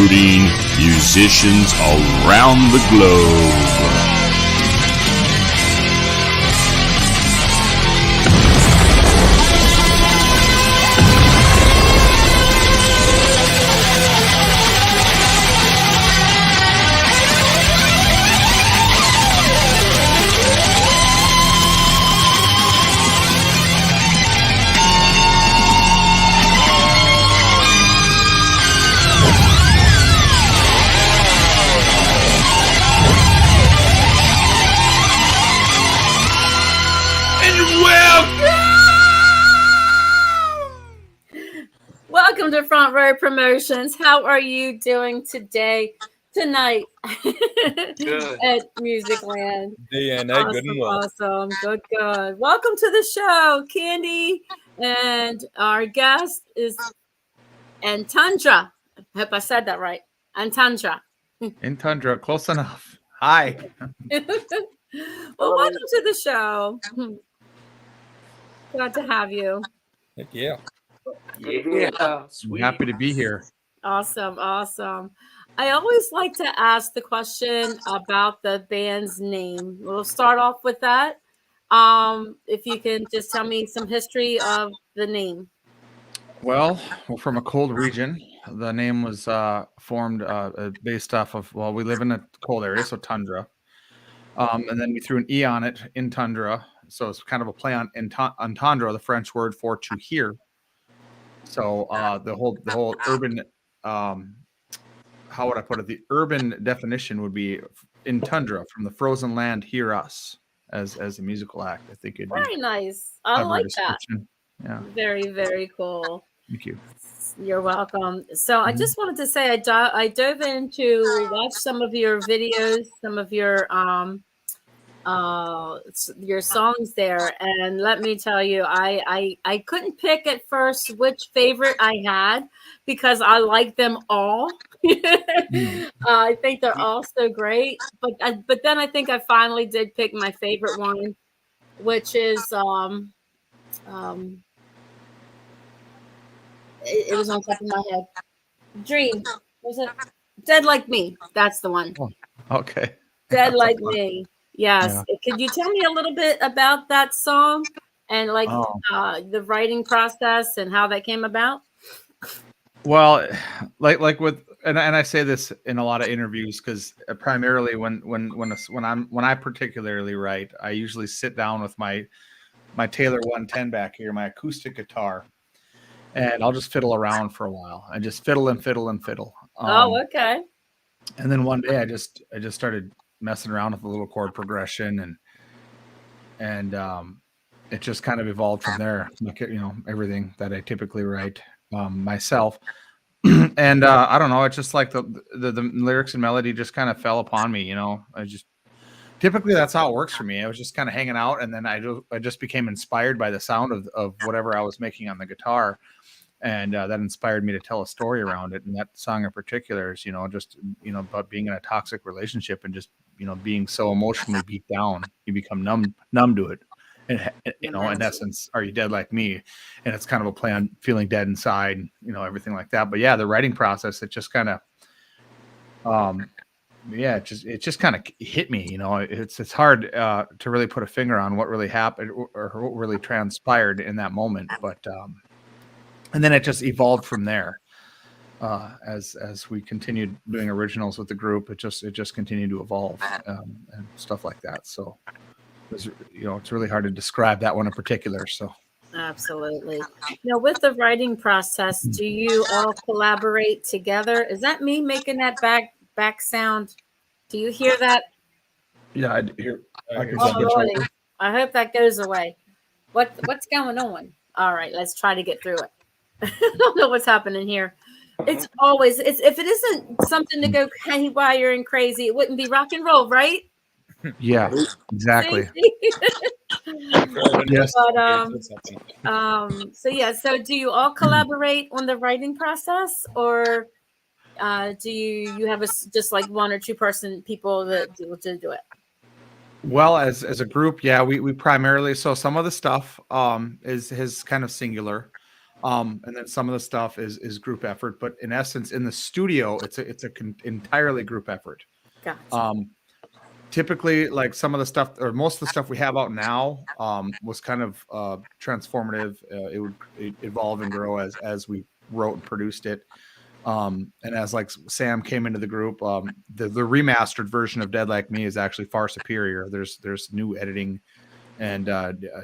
recruiting musicians around the globe. Welcome to Front Row Promotions. How are you doing tonight at Musicland? DNA, good and well. Awesome. Good. Welcome to the show, Kandi, and our guest is Entundra. I hope I said that right. Entundra. Entundra, close enough. Hi. Well, welcome to the show. Glad to have you. Heck yeah. Sweet. Happy to be here. Awesome. I always like to ask the question about the band's name. We'll start off with that. If you can just tell me some history of the name. Well, we're from a cold region. The name was formed based off of, we live in a cold area, so tundra. And then we threw an E on it, in tundra. So it's kind of a play on entendre, the French word for to hear. So the whole urban, how would I put it? The urban definition would be in tundra, from the frozen land, hear us, as a musical act. I think it'd be very nice. I like that. Yeah. Very, very cool. Thank you. You're welcome. So I just wanted to say I dove in to watch some of your videos, some of your songs there, and let me tell you, I couldn't pick at first which favorite I had because I like them all. I think they're all so great, but then I think I finally did pick my favorite one, which is it was on top of my head. Dream. Was it Dead Like Me? That's the one. Oh, okay. Dead Like Me. Yes. Yeah. Could you tell me a little bit about that song and the writing process and how that came about? Well, like with, and I say this in a lot of interviews because primarily when I particularly write, I usually sit down with my Taylor 110 back here, my acoustic guitar, and I'll just fiddle around for a while and just fiddle and fiddle and fiddle. Okay. And then one day I just started messing around with a little chord progression and it just kind of evolved from there. Like, everything that I typically write myself. And I don't know, it's just like the lyrics and melody just kind of fell upon me. Typically that's how it works for me. I was just kind of hanging out, and then I just became inspired by the sound of whatever I was making on the guitar. And that inspired me to tell a story around it. And that song in particular is, about being in a toxic relationship and just, being so emotionally beat down, you become numb to it. And, in essence, are you dead like me? And it's kind of a play on feeling dead inside, everything like that. But yeah, the writing process, it just kind of, it just kind of hit me. It's hard to really put a finger on what really happened or what really transpired in that moment. But, and then it just evolved from there. As we continued doing originals with the group, it just continued to evolve and stuff like that. So it's really hard to describe that one in particular. So absolutely. Now, with the writing process, do you all collaborate together? Is that me making that back sound? Do you hear that? Yeah, I hear. I hope that goes away. What's going on? All right, let's try to get through it. I don't know what's happening here. It's if it isn't something to go haywire and crazy, it wouldn't be rock and roll, right? Yeah, exactly. Yes. But so do you all collaborate on the writing process, or do you have just like one or two people that do it? Well, as a group, yeah, we primarily, so some of the stuff is kind of singular. And then some of the stuff is group effort, but in essence, in the studio, it's entirely group effort. Gotcha. Typically, like some of the stuff or most of the stuff we have out now was kind of transformative. It would evolve and grow as we wrote and produced it. And as like Sam came into the group, the remastered version of Dead Like Me is actually far superior. There's new editing and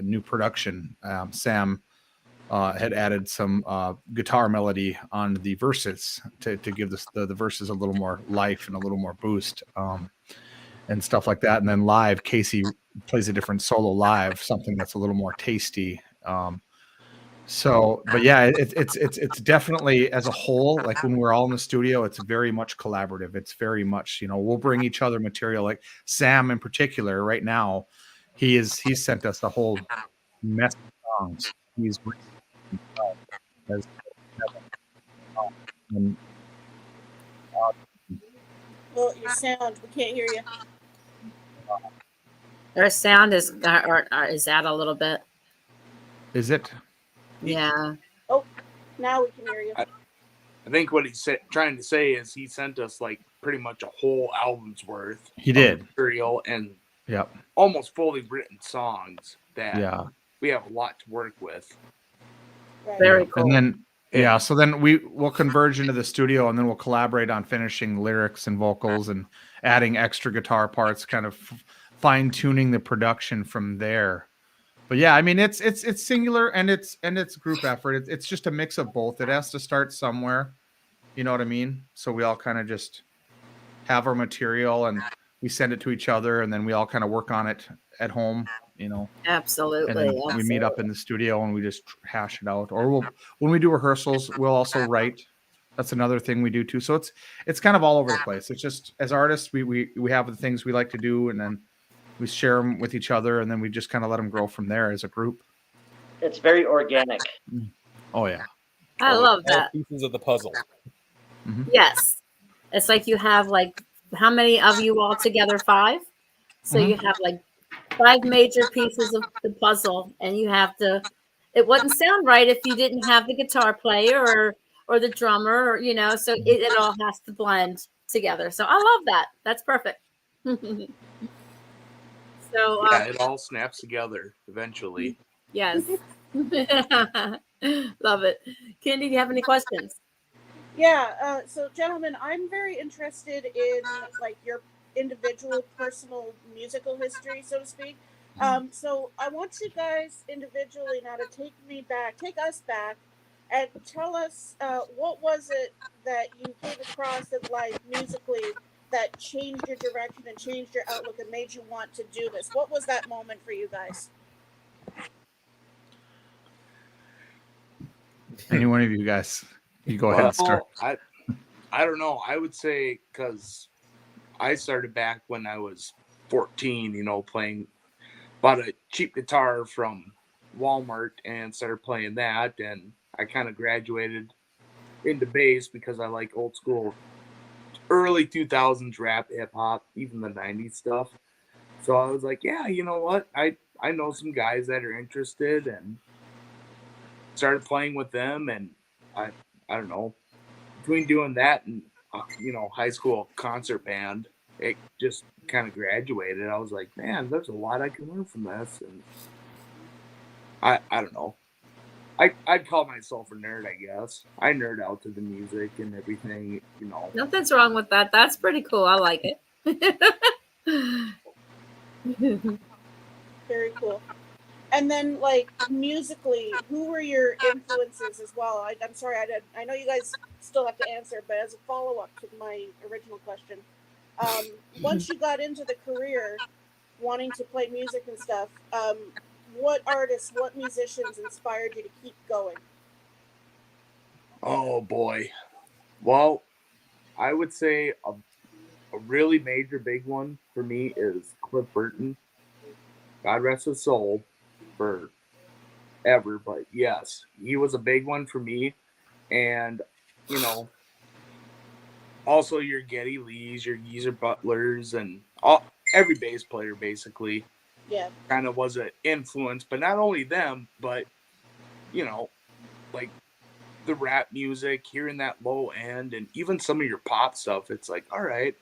new production. Sam had added some guitar melody on the verses to give the verses a little more life and a little more boost. And stuff like that. And then live, Casey plays a different solo live, something that's a little more tasty. But yeah, it's definitely as a whole, like when we're all in the studio, it's very much collaborative. It's very much, we'll bring each other material. Like Sam in particular, right now, he's sent us a whole mess of songs. He's and, Well, your sound, we can't hear you. Their sound is out a little bit. is it? Yeah. Oh, now we can hear you. I think what he's trying to say is he sent us like pretty much a whole album's worth. He did. Material and Yep. almost fully written songs that Yeah. we have a lot to work with. Right. Very cool. And then so then we'll converge into the studio and then we'll collaborate on finishing lyrics and vocals and adding extra guitar parts, kind of fine tuning the production from there. But yeah, I mean it's singular and it's group effort. It's just a mix of both. It has to start somewhere. You know what I mean? So we all kind of just have our material and we send it to each other and then we all kind of work on it at home, Absolutely. and then we meet up in the studio and we just hash it out. Or when we do rehearsals, we'll also write. That's another thing we do too. So it's kind of all over the place. It's just as artists, we have the things we like to do, and then we share them with each other, and then we just kind of let them grow from there as a group. It's very organic. Oh yeah, I love All that. pieces of the puzzle. Yes. It's like you have like how many of you all together? 5. So you have like 5 major pieces of the puzzle, and you have to. It wouldn't sound right if you didn't have the guitar player or the drummer, So it all has to blend together. So I love that. That's perfect. So Yeah, it all snaps together eventually. yes, love it. Kandi, do you have any questions? Yeah. So, gentlemen, I'm very interested in like your individual, personal musical history, so to speak. So I want you guys individually now to take us back, and tell us what was it that you came across in life musically that changed your direction and changed your outlook and made you want to do this. What was that moment for you guys? any one of you guys, you go ahead and start. I don't know. I would say because I started back when I was 14, playing, bought a cheap guitar from Walmart and started playing that. And I kind of graduated into bass because I like old school, early 2000s rap, hip hop, even the 90s stuff. So I was like, yeah, you know what? I know some guys that are interested, and started playing with them. And I don't know, between doing that and high school concert band, it just kind of graduated. I was like, man, there's a lot I can learn from this. And I don't know, I'd call myself a nerd, I guess. I nerd out to the music and everything, Nothing's wrong with that. That's pretty cool. I like it. Very cool. And then, like, musically, who were your influences as well? I'm sorry, I know you guys still have to answer, but as a follow-up to my original question, once you got into the career, wanting to play music and stuff, what artists, what musicians inspired you to keep going? Oh, boy. Well, I would say a really major big one for me is Cliff Burton. God rest his soul. Forever, but yes, he was a big one for me. And also your Geddy Lees, your Geezer Butlers, and every bass player basically kind of was an influence. But not only them, but like the rap music, hearing that low end, and even some of your pop stuff, it's like, all right,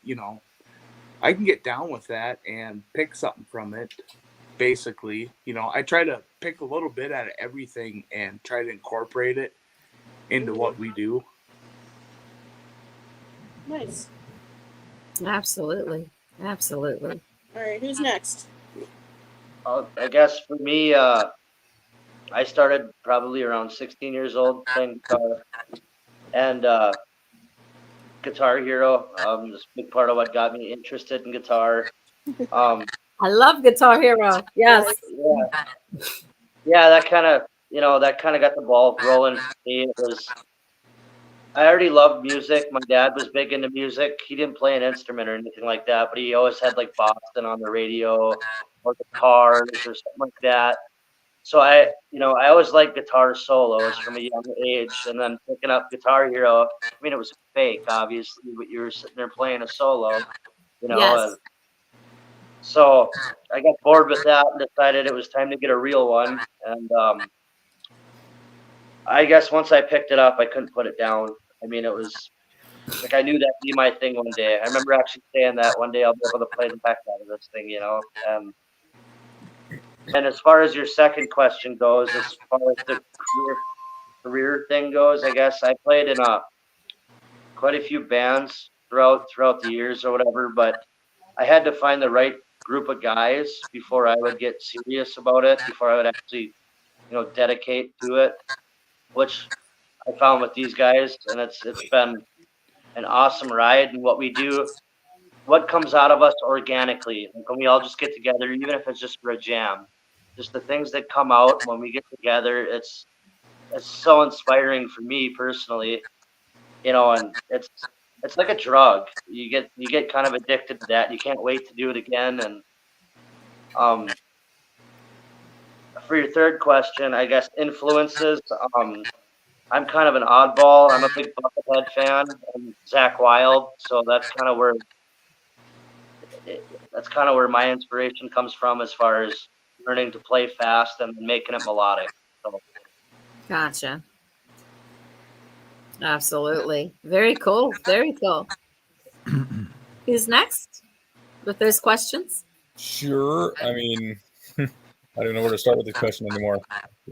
I can get down with that and pick something from it. Basically, I try to pick a little bit out of everything and try to incorporate it into what we do. Nice. Absolutely. All right, who's next? I guess for me, I started probably around 16 years old playing guitar, and Guitar Hero is a big part of what got me interested in guitar. I love Guitar Hero. Yes. Yeah, that kind of got the ball rolling for me. I already loved music. My dad was big into music. He didn't play an instrument or anything like that, but he always had like Boston on the radio or the Cars or something like that. So I always liked guitar solos from a young age, and then picking up Guitar Hero. I mean, it was fake, obviously, but you were sitting there playing a solo, Yes. And so I got bored with that and decided it was time to get a real one. And I guess once I picked it up, I couldn't put it down. I mean, it was like I knew that'd be my thing one day. I remember actually saying that one day I'll be able to play the heck out of this thing, And as far as your second question goes, as far as the career thing goes, I guess I played in quite a few bands throughout the years or whatever, but I had to find the right group of guys before I would get serious about it, before I would actually, dedicate to it, which I found with these guys, and it's been an awesome ride. And what we do, what comes out of us organically, when we all just get together, even if it's just for a jam, just the things that come out when we get together, it's so inspiring for me personally, and it's like a drug. You get kind of addicted to that. You can't wait to do it again. And for your third question, I guess influences. I'm kind of an oddball. I'm a big Buckethead fan and Zach Wilde, so that's kind of where my inspiration comes from as far as learning to play fast and making it melodic. So. Gotcha. Absolutely. Very cool. Who's next with those questions? Sure. I mean, I don't know where to start with this question anymore.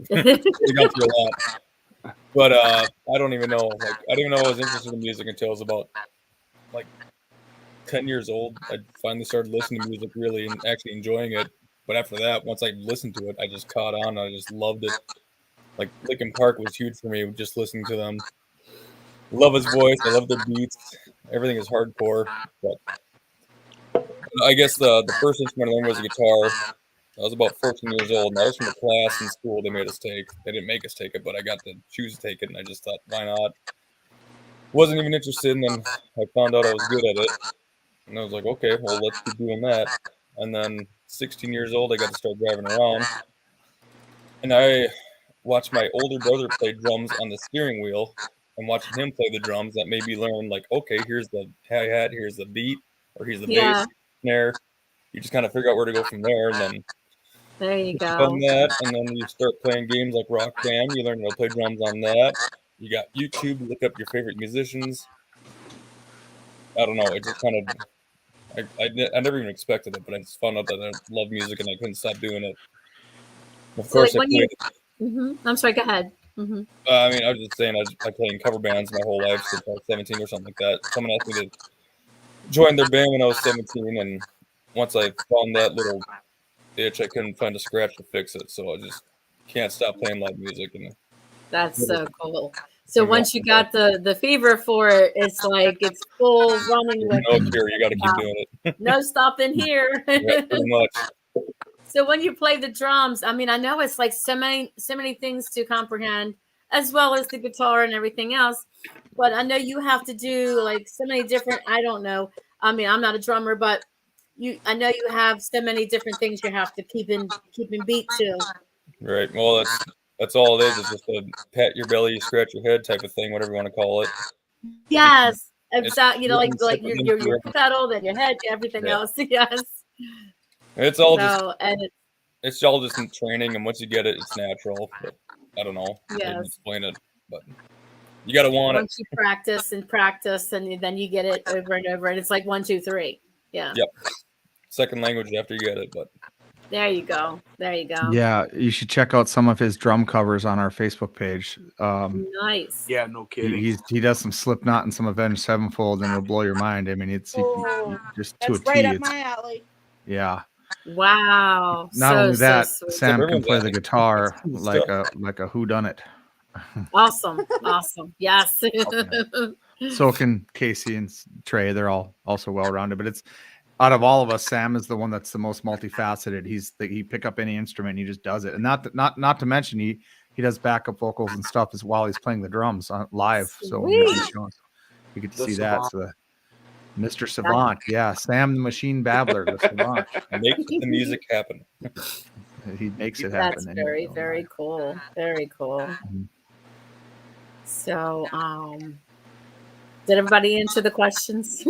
We got through a lot. But I don't even know. I didn't even know I was interested in music until I was about 10 years old. I finally started listening to music really and actually enjoying it. But after that, once I listened to it, I just caught on. I just loved it. Like Linkin Park was huge for me, just listening to them. Love his voice. I love their beats. Everything is hardcore. But I guess the first instrument I learned was a guitar. I was about 14 years old, and I was from a class in school they made us take. They didn't make us take it, but I got to choose to take it, and I just thought, why not? Wasn't even interested, and then I found out I was good at it. And I was like, okay, well, let's keep doing that. And then 16 years old, I got to start driving around. And I watched my older brother play drums on the steering wheel, and watching him play the drums, that made me learn, okay, here's the hi-hat, here's the beat, or here's the bass, snare. You just kind of figure out where to go from there, and then there you go. From that, and then you start playing games like Rock Band. You learn how to play drums on that. You got YouTube. You look up your favorite musicians. I don't know. It just kind of. I never even expected it, but I just found out that I love music and I couldn't stop doing it. Of course, I played. I'm sorry. Go ahead. Mm-hmm. I mean, I was just saying I played in cover bands my whole life since I was 17 or something like that. Someone asked me to join their band when I was 17, and once I found that little itch, I couldn't find a scratch to fix it, so I just can't stop playing live music. And that's so cool. So once you got the fever for it, it's full running. No cure. You got to keep doing it. No stopping here. Yeah, pretty much. So when you play the drums, I mean, I know it's so many things to comprehend, as well as the guitar and everything else. But I know you have to do so many different. I don't know. I mean, I'm not a drummer, but I know you have so many different things you have to keep in beat to. Right. Well, that's all it is. It's just a pat your belly, scratch your head type of thing, whatever you want to call it. Yes, exactly. Like your pedal, then your head, everything else. Yes. It's all it's all just in training, and once you get it, it's natural. But I don't know. I can explain it, but You got to want it. Once you practice and practice, and then you get it over and over, and it's like 1, 2, 3. Yeah. Yep. Second language after you get it, but There you go. There you go. Yeah, you should check out some of his drum covers on our Facebook page. Nice. Yeah, no kidding. He does some Slipknot and some Avenged Sevenfold, and it'll blow your mind. I mean, it's just to a That's right T. up my alley. Yeah. Wow. Not only that, sweet. Sam can everyone's play the alley. guitar It's like a whodunit. Awesome. Awesome. Yes. So can Casey and Trey. They're all also well rounded, but it's out of all of us, Sam is the one that's the most multifaceted. He pick up any instrument and he just does it, and not to mention he does backup vocals and stuff as while he's playing the drums on live. So when he's showing, you get to see that. So Mr. Savant, yeah, Sam the Machine Babbler, the Savant. make the music happen. He makes it happen. That's very, very cool. Very cool. So, did everybody answer the questions?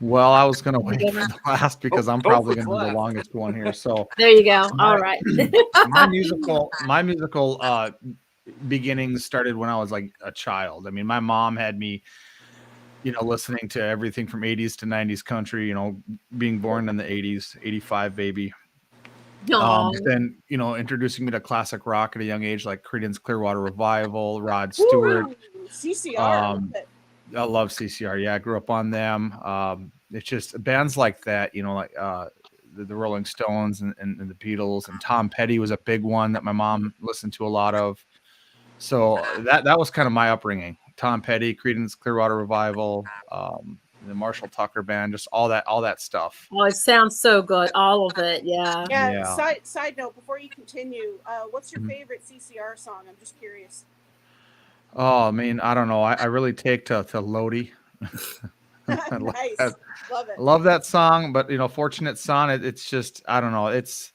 Well, I was gonna wait for the last because I'm probably gonna be the longest one here. So There you go. All right. my musical beginnings started when I was like a child. I mean, my mom had me, listening to everything from 80s to 90s country, being born in the 80s, 85 baby. Then, introducing me to classic rock at a young age, like Creedence Clearwater Revival, Rod Stewart. CCR. I love CCR. Yeah, I grew up on them. It's just bands like that, like the Rolling Stones and the Beatles, and Tom Petty was a big one that my mom listened to a lot of. So that was kind of my upbringing. Tom Petty, Creedence Clearwater Revival, the Marshall Tucker Band, just all that stuff. Oh, it sounds so good. All of it. Yeah. Yeah. Side note, before you continue, what's your favorite CCR song? I'm just curious. Oh, I mean, I don't know. I really take to Lodi. Nice. Love it. Love that song, but Fortunate Son, it's just, I don't know. It's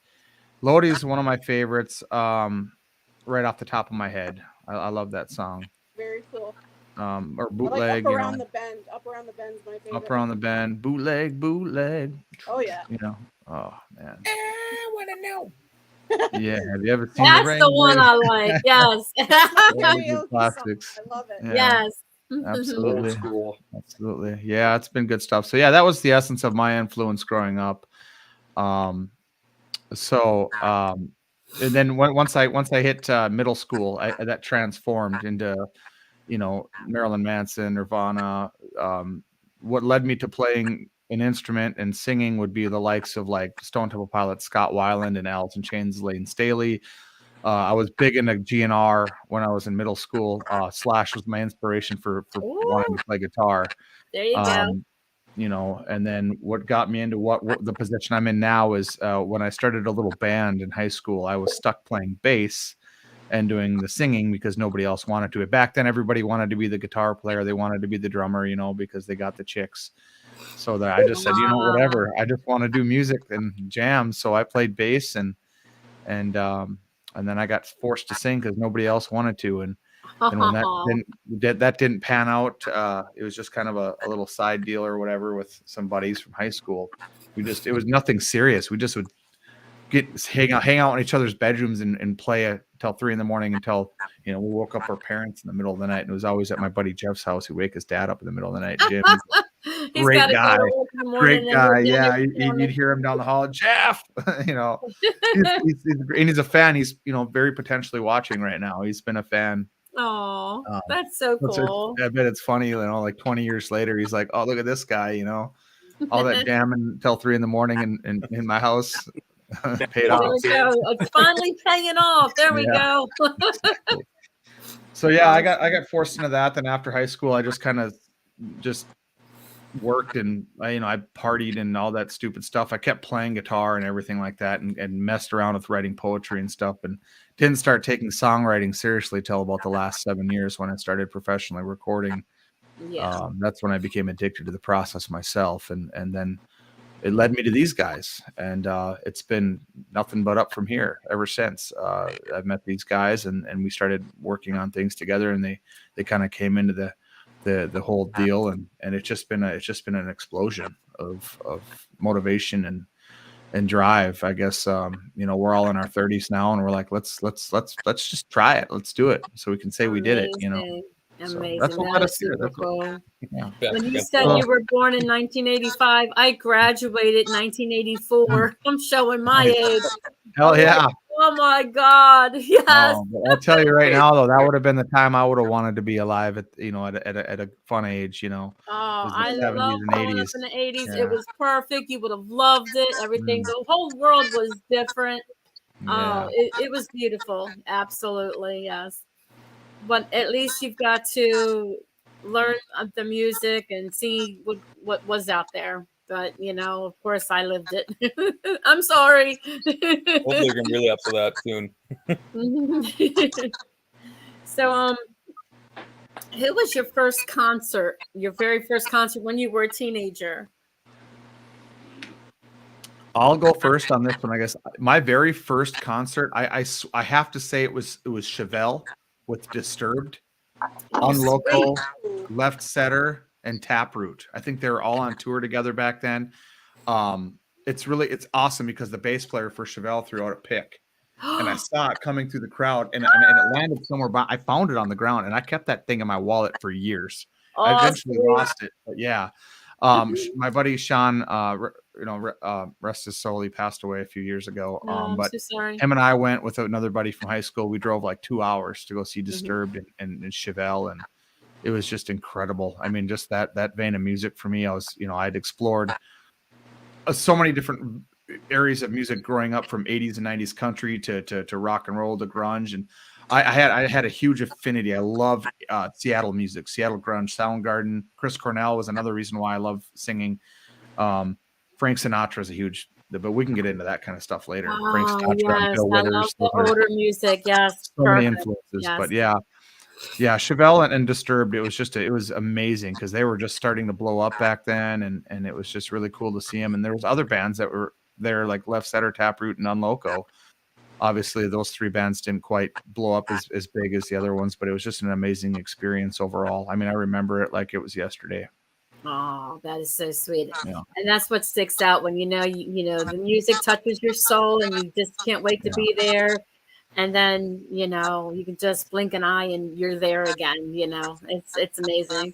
Lodi's one of my favorites. Right off the top of my head. I love that song. Very cool. Or Bootleg, Up around the bend. Up around the bend's my favorite. Up Around the Bend, Bootleg. Oh yeah. Oh man. I want to know. Yeah, have you ever seen That's the the one I like. Yes. Karaoke classics? song. I love it. Yeah. Yes. Absolutely. Absolutely. Yeah, it's been good stuff. So yeah, that was the essence of my influence growing up. And then once I hit middle school, that transformed into, Marilyn Manson, Nirvana. What led me to playing an instrument and singing would be the likes of like Stone Temple Pilots, Scott Weiland, and Alice in Chains, Lane Staley. I was big into GNR when I was in middle school. Slash was my inspiration for wanting to play guitar. There you go. And then what got me into what the position I'm in now is when I started a little band in high school, I was stuck playing bass and doing the singing because nobody else wanted to. Back then, everybody wanted to be the guitar player. They wanted to be the drummer, because they got the chicks. So that I just said, whatever. I just want to do music and jam. So I played bass and then I got forced to sing because nobody else wanted to. And when that didn't pan out, it was just kind of a little side deal or whatever with some buddies from high school. It was nothing serious. We just would hang out in each other's bedrooms and play till 3 a.m. until we woke up our parents in the middle of the night. And it was always at my buddy Jeff's house. He'd wake his dad up in the middle of the night. Jim, great guy. Yeah, you'd hear him down the hall. Jeff, he's a fan. He's very potentially watching right now. He's been a fan. Oh, that's so cool. I bet it's funny. Like 20 years later, he's like, "Oh, look at this guy." All that jamming till 3 a.m. in my house. Paid off. There we go. It's finally paying off. There we go. So yeah, I got forced into that. Then after high school, I just kind of worked and I partied and all that stupid stuff. I kept playing guitar and everything like that, and messed around with writing poetry and stuff, and didn't start taking songwriting seriously till about the last 7 years when I started professionally recording. Yeah. That's when I became addicted to the process myself, and then it led me to these guys, and it's been nothing but up from here ever since. I've met these guys, and we started working on things together, and they kind of came into the whole deal, and it's just been an explosion of motivation and drive. I guess we're all in our 30s now, and we're like, let's just try it, let's do it, so we can say we did it. Amazing. That's what That let is us hear. super That's what, cool. yeah. When you That's said Well, you were born in 1985, I graduated in 1984. I'm showing my Nice. age. Hell I'm like, yeah. oh my God. Yes. But I'll tell you right now, though, that would have been the time I would have wanted to be alive at, at a fun age, Oh, was I the love 70s and growing up 80s. in the 80s. It Yeah. was perfect. You would have loved it. Everything, Mm, the whole world was different. yeah. Oh, it was beautiful. Absolutely, yes. But at least you've got to learn the music and see what was out there. But of course, I lived it. I'm sorry. Hopefully, we can really up to that soon. So, who was your first concert? Your very first concert when you were a teenager? I'll go first on this one, I guess. My very first concert, I have to say it was Chevelle with Disturbed, Oh, Unloco, sweet. Left Setter, and Taproot. I think they were all on tour together back then. It's awesome because the bass player for Chevelle threw out a pick, and I saw it coming through the crowd, and it landed somewhere. But I found it on the ground, and I kept that thing in my wallet for years. I Oh, eventually sweet. lost it, but yeah. My buddy Sean, rest his soul, he passed away a few years ago. Oh, I'm But so sorry. him and I went with another buddy from high school. We drove like 2 hours to go see Mm-hmm. Disturbed and Chevelle, and it was just incredible. I mean, just that vein of music for me. I'd explored so many different areas of music growing up, from 80s and 90s country to rock and roll to grunge, and I had a huge affinity. I love Seattle music, Seattle grunge, Soundgarden. Chris Cornell was another reason why I love singing. Frank Sinatra is a huge, but we can get into that kind of stuff later. Frank Oh, Sinatra and yes. Bill I love Withers, the those are older music. Yes. so many Perfect. influences. Yes. But yeah, Chevelle and Disturbed, it was amazing because they were just starting to blow up back then, and it was just really cool to see them. And there was other bands that were there, like Left Setter, Taproot, and Unloco. Obviously, those three bands didn't quite blow up as big as the other ones, but it was just an amazing experience overall. I mean, I remember it like it was yesterday. Oh, that is so sweet. Yeah. And that's what sticks out when the music touches your soul and you just can't wait to Yeah. be there. And then, you can just blink an eye and you're there again. It's amazing.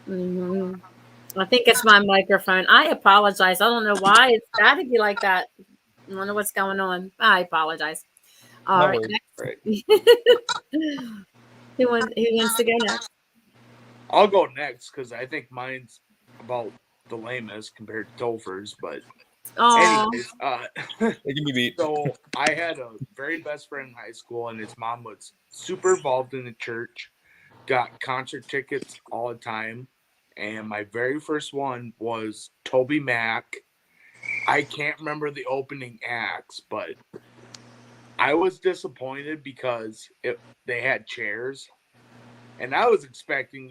Hmm. I think it's my microphone. I apologize. I don't know why it's staticky like that. I don't know what's going on. I apologize. All No right. worries. Next. Who wants to go next? I'll go next because I think mine's about the lamest compared to Topher's. But Oh, anyways, It can be beat. so I had a very best friend in high school, and his mom was super involved in the church, got concert tickets all the time. And my very first one was Toby Mac. I can't remember the opening acts, but I was disappointed because they had chairs. And I was expecting,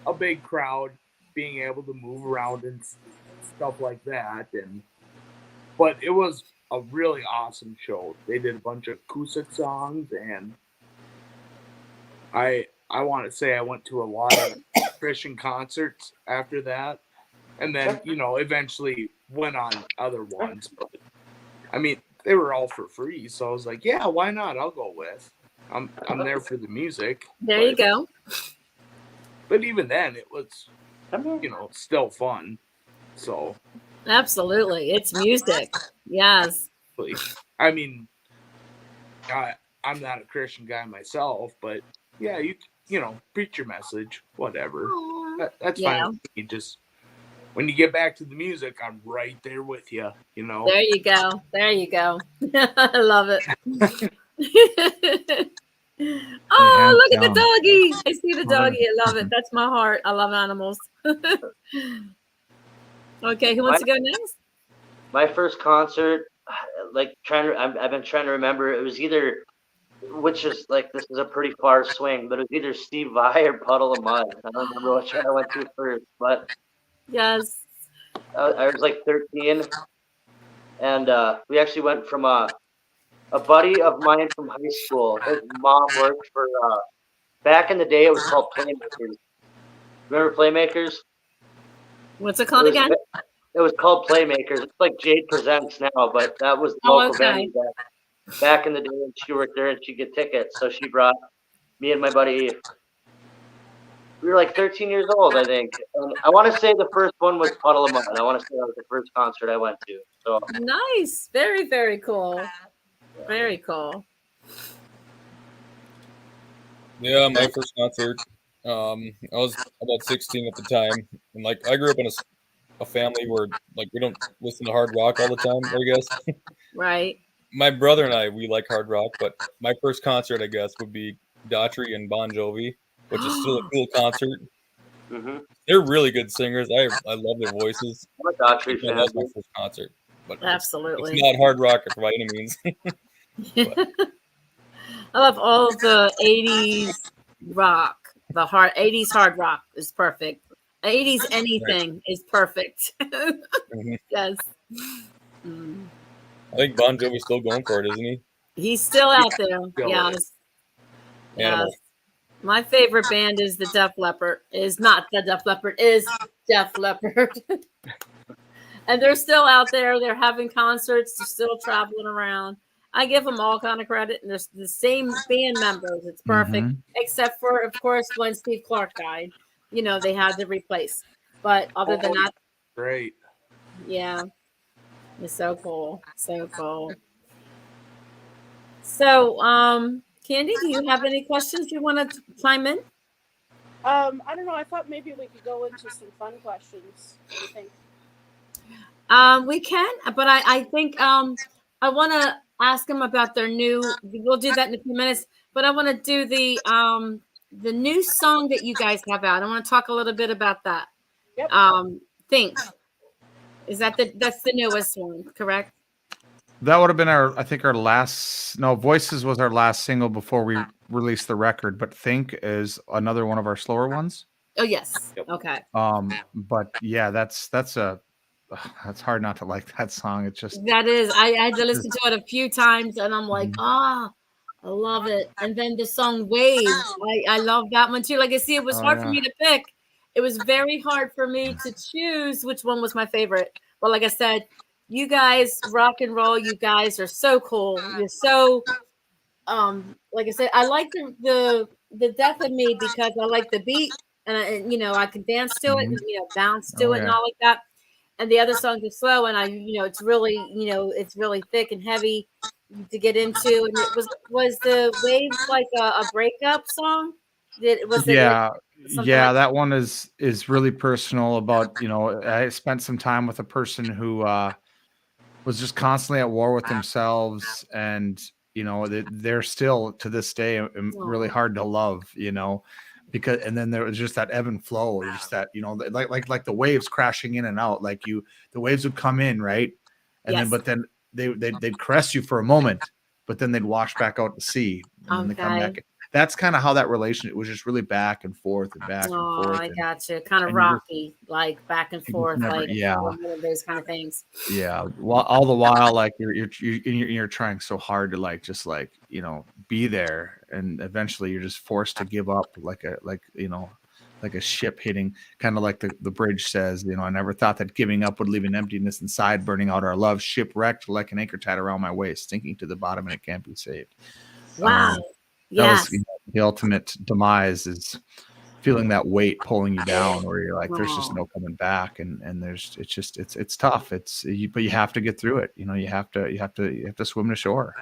a big crowd being able to move around and stuff like that. But it was a really awesome show. They did a bunch of acoustic songs, and I want to say I went to a lot of Christian concerts after that, and then eventually went on other ones. But I mean, they were all for free, so I was like, yeah, why not? I'll go with. I'm there for the music. there you go. But even then, it was still fun. So Absolutely. It's music. Yes. I mean, I'm not a Christian guy myself, but yeah, you preach your message, whatever. That's fine with me. Just when you get back to the music, I'm right there with you. There you go. There you go. I love it. Oh, look at the doggy. I see the doggy. I love it. That's my heart. I love animals. Okay, who wants to go next? My first concert, I've been trying to remember. It was either, which is this is a pretty far swing, but it was either Steve Vai or Puddle of Mud. I don't remember which one I went to first, but yes, I was like 13, and we actually went from a buddy of mine from high school. His mom worked for back in the day. It was called Playmakers. Remember Playmakers? What's it called again? It was called Playmakers. It's like Jade Presents now, but that was the local venue back in the day when she worked there and she'd get tickets. So she brought me and my buddy We were like 13 years old, I think. And I want to say the first one was Puddle of Mud. I want to say that was the first concert I went to. So Nice. Very, very cool. Very cool. Yeah, my first concert. I was about 16 at the time, and like I grew up in a family where like we don't listen to hard rock all the time. I guess Right. my brother and I we like hard rock, but my first concert I guess would be Daughtry and Bon Jovi, which is still a cool concert. They're really good singers. I love their voices. I'm a Daughtry fan. That was my first concert, but Absolutely. it's not hard rock by any means. I love all the 80s rock. The 80s hard rock is perfect. 80s anything is perfect. Yes. Mm. I think Bon Jovi's still going for it, isn't he? He's still out there. Yes. Animal. Yes. My favorite band is the Def Leppard. Is not the Def Leppard. Is Def Leppard. And they're still out there. They're having concerts. They're still traveling around. I give them all kind of credit. And there's the same band members. It's perfect. Except for, of course, when Steve Clark died. You know, they had to replace. But other than that. Great. Yeah. It's so cool. So cool. So, Kandi, do you have any questions you want to chime in? I don't know. I thought maybe we could go into some fun questions. What do you think? We can, but I think I want to ask them about their new. We'll do that in a few minutes. But I want to do the new song that you guys have out. I want to talk a little bit about that. Yep. Think. Is that's the newest one, correct? That would have been our last. No, Voices was our last single before we released the record. But Think is another one of our slower ones. Oh yes. Yep. Okay. But yeah, that's hard not to like that song. It's just that is. I had to listen to it a few times, and I'm like, I love it. And then the song Waves, I love that one too. Like I see, it was hard for me to pick. It was very hard for me to choose which one was my favorite. Well, like I said, you guys rock and roll. You guys are so cool. You're so, like I said, I like the Death of Me because I like the beat and I can dance to it and, bounce to it and all like that. And the other songs are slow and it's really, it's really thick and heavy to get into. And it was the Waves like a breakup song? That one is really personal about, I spent some time with a person who was just constantly at war with themselves, and they're still to this day really hard to love, because and then there was just that ebb and flow, just that like the waves crashing in and out, the waves would come in, right, and then they'd crest you for a moment, but then they'd wash back out to sea, and then they come back. That's kind of how that relationship was, just really back and forth and back and forth. I gotcha. Kind of rocky, like back and forth, one of those kind of things. Yeah. Well, all the while, like you're trying so hard to be there, and eventually you're just forced to give up, like a ship hitting, kind of like the bridge says. I never thought that giving up would leave an emptiness inside, burning out our love, shipwrecked like an anchor tied around my waist, sinking to the bottom, and it can't be saved. Wow. That was the ultimate demise, is feeling that weight pulling you down, where you're like, there's just no coming back, and it's tough. But you have to get through it. You have to swim to shore.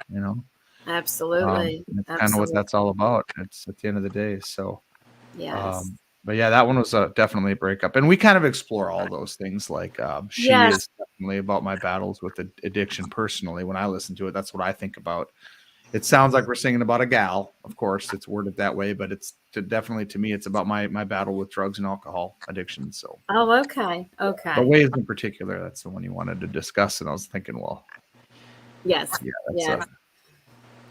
Absolutely. That's kind of what that's all about. It's at the end of the day. So, yes. But yeah, that one was definitely a breakup, and we kind of explore all those things. Like She is definitely about my battles with addiction personally. When I listen to it, that's what I think about. It sounds like we're singing about a gal. Of course, it's worded that way, but it's definitely, to me, it's about my battle with drugs and alcohol addiction. So. Oh, okay. Okay. The Waves in particular, that's the one you wanted to discuss, and I was thinking, well. Yes. Yeah.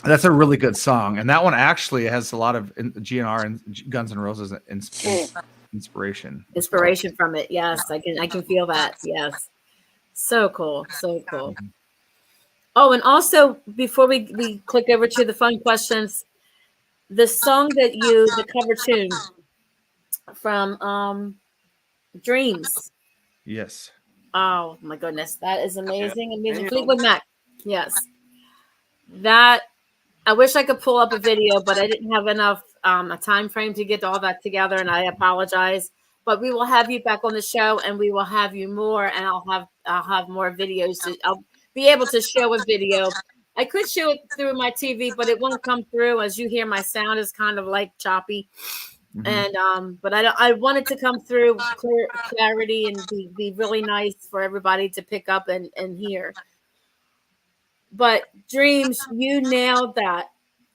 That's a really good song, and that one actually has a lot of GNR and Guns N' Roses inspiration. Inspiration from it. Yes, I can feel that. Yes. So cool. So cool. Oh, and also, before we click over to the fun questions, the song the cover tune from Dreams. Yes. Oh, my goodness. That is amazing. Amazing. Fleetwood Mac. Yes. That, I wish I could pull up a video, but I didn't have enough a time frame to get all that together, and I apologize. But we will have you back on the show, and we will have you more, and I'll have more videos. I'll be able to show a video. I could show it through my TV, but it won't come through. As you hear, my sound is kind of like choppy. And but I want it to come through clarity and be really nice for everybody to pick up and hear. But Dreams, you nailed that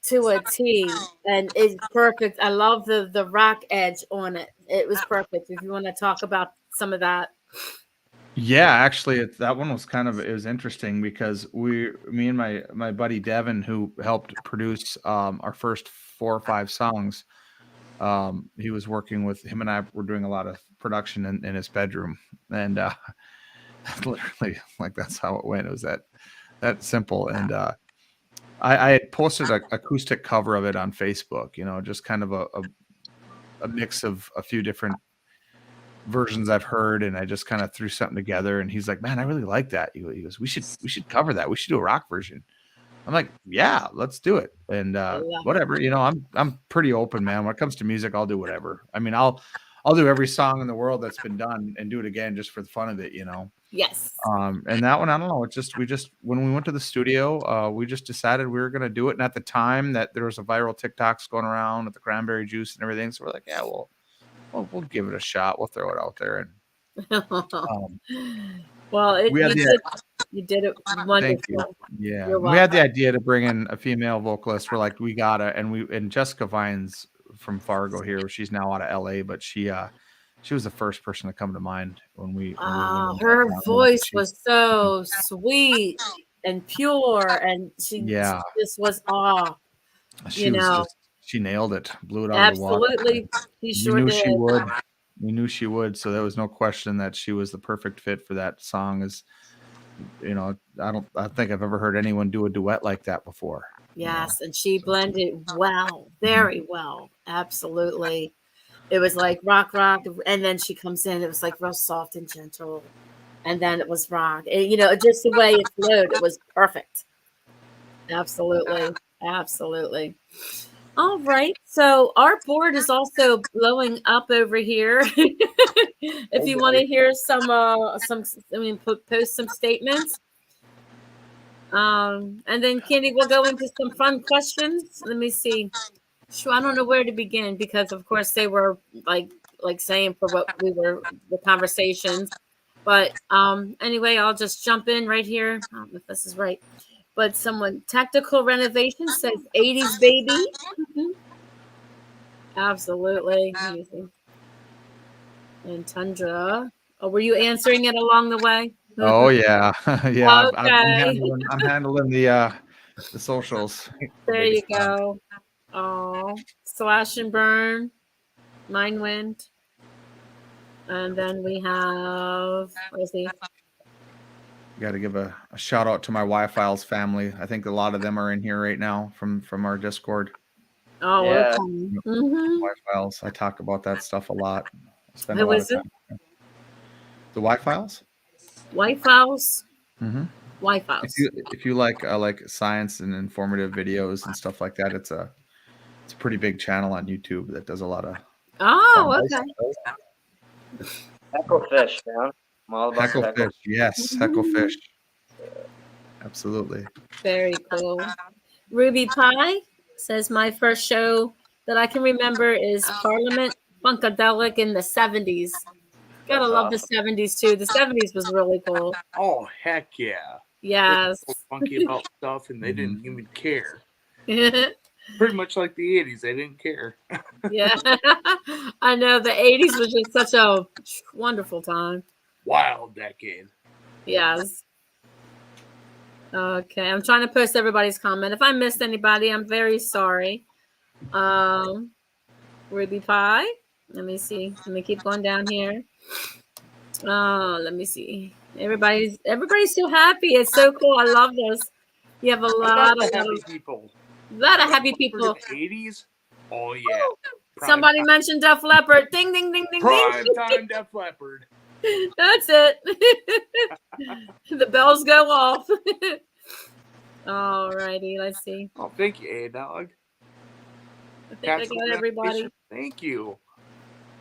to a T, and it's perfect. I love the rock edge on it. It was perfect. If you want to talk about some of that. Yeah, actually, that one was it was interesting because me and my buddy Devin, who helped produce our first 4 or 5 songs, he was working with him, and I were doing a lot of production in his bedroom, and literally, like, that's how it went. It was that simple. And I had posted an acoustic cover of it on Facebook, just kind of a mix of a few different versions I've heard, and I just kind of threw something together. And he's like, "Man, I really like that." He goes, "We should cover that. We should do a rock version." I'm like, "Yeah, let's do it." And whatever, I'm pretty open, man. When it comes to music, I'll do whatever. I mean, I'll do every song in the world that's been done and do it again just for the fun of it, Yes. And that one, I don't know. We just when we went to the studio, we just decided we were gonna do it. And at the time that there was a viral TikToks going around with the cranberry juice and everything, so we're like, "Yeah, we'll give it a shot. We'll throw it out there." And well, you did it wonderful. thank you. Yeah, You're we had the welcome. idea to bring in a female vocalist. We're like, we gotta, and Jessica Vines from Fargo here. She's now out of LA, but she was the first person to come to mind when we went Her down. voice was so sweet and pure, and she just was she nailed it, blew it out of the water. absolutely. He sure we knew did. she would. We knew she would, so there was no question that she was the perfect fit for that song. I think I've ever heard anyone do a duet like that before. Yes, and she blended well, very well. Absolutely. It was like rock, and then she comes in. It was like real soft and gentle, and then it was rock. Just the way it flowed, it was perfect. Absolutely. All right. So our board is also blowing up over here. If you want to hear post some statements. And then Kandi, we'll go into some fun questions. Let me see. Sure, I don't know where to begin because, of course, they were like saying for what we were the conversations. But anyway, I'll just jump in right here. I don't know if this is right, but someone tactical renovation says 80s baby. Absolutely. Entundra. Oh, were you answering it along the way? Oh yeah, yeah. Okay. I'm handling the socials. There you go. Oh, Slash and Burn, Mindwind. And then we have, let's see. Got to give a shout out to my Y-Files family. I think a lot of them are in here right now from our Discord. Oh, Yeah. okay. Y-Files. I talk about that stuff a lot. Who is it? The Y-Files. Y-Files. Mm-hmm. Y-Files. If you like science and informative videos and stuff like that, it's a pretty big channel on YouTube that does a lot of. Oh, okay. Hecklefish, man. I'm all about Hecklefish. Yes, Hecklefish. Absolutely. Very cool. Ruby Pie says my first show that I can remember is Parliament Funkadelic in the 70s. Gotta love the 70s too. The 70s was really cool. Oh, heck yeah. Yes. They were so funky about stuff and they didn't even care. Pretty much like the 80s. They didn't care. Yeah. I know. The 80s was just such a wonderful time. Wild decade. Yes. Okay. I'm trying to post everybody's comment. If I missed anybody, I'm very sorry. Ruby Pie. Let me see. Let me keep going down here. Let me see. Everybody's so happy. It's so cool. I love this. You have a lot of happy people. A lot of happy people. 80s? Oh, yeah. Somebody mentioned Def Leppard. Ding, ding, ding, ding, Prime ding. time Def Leppard. That's it. The bells go off. All righty. Let's see. Oh, thank you, A-Dog. I think I got everybody. Thank you.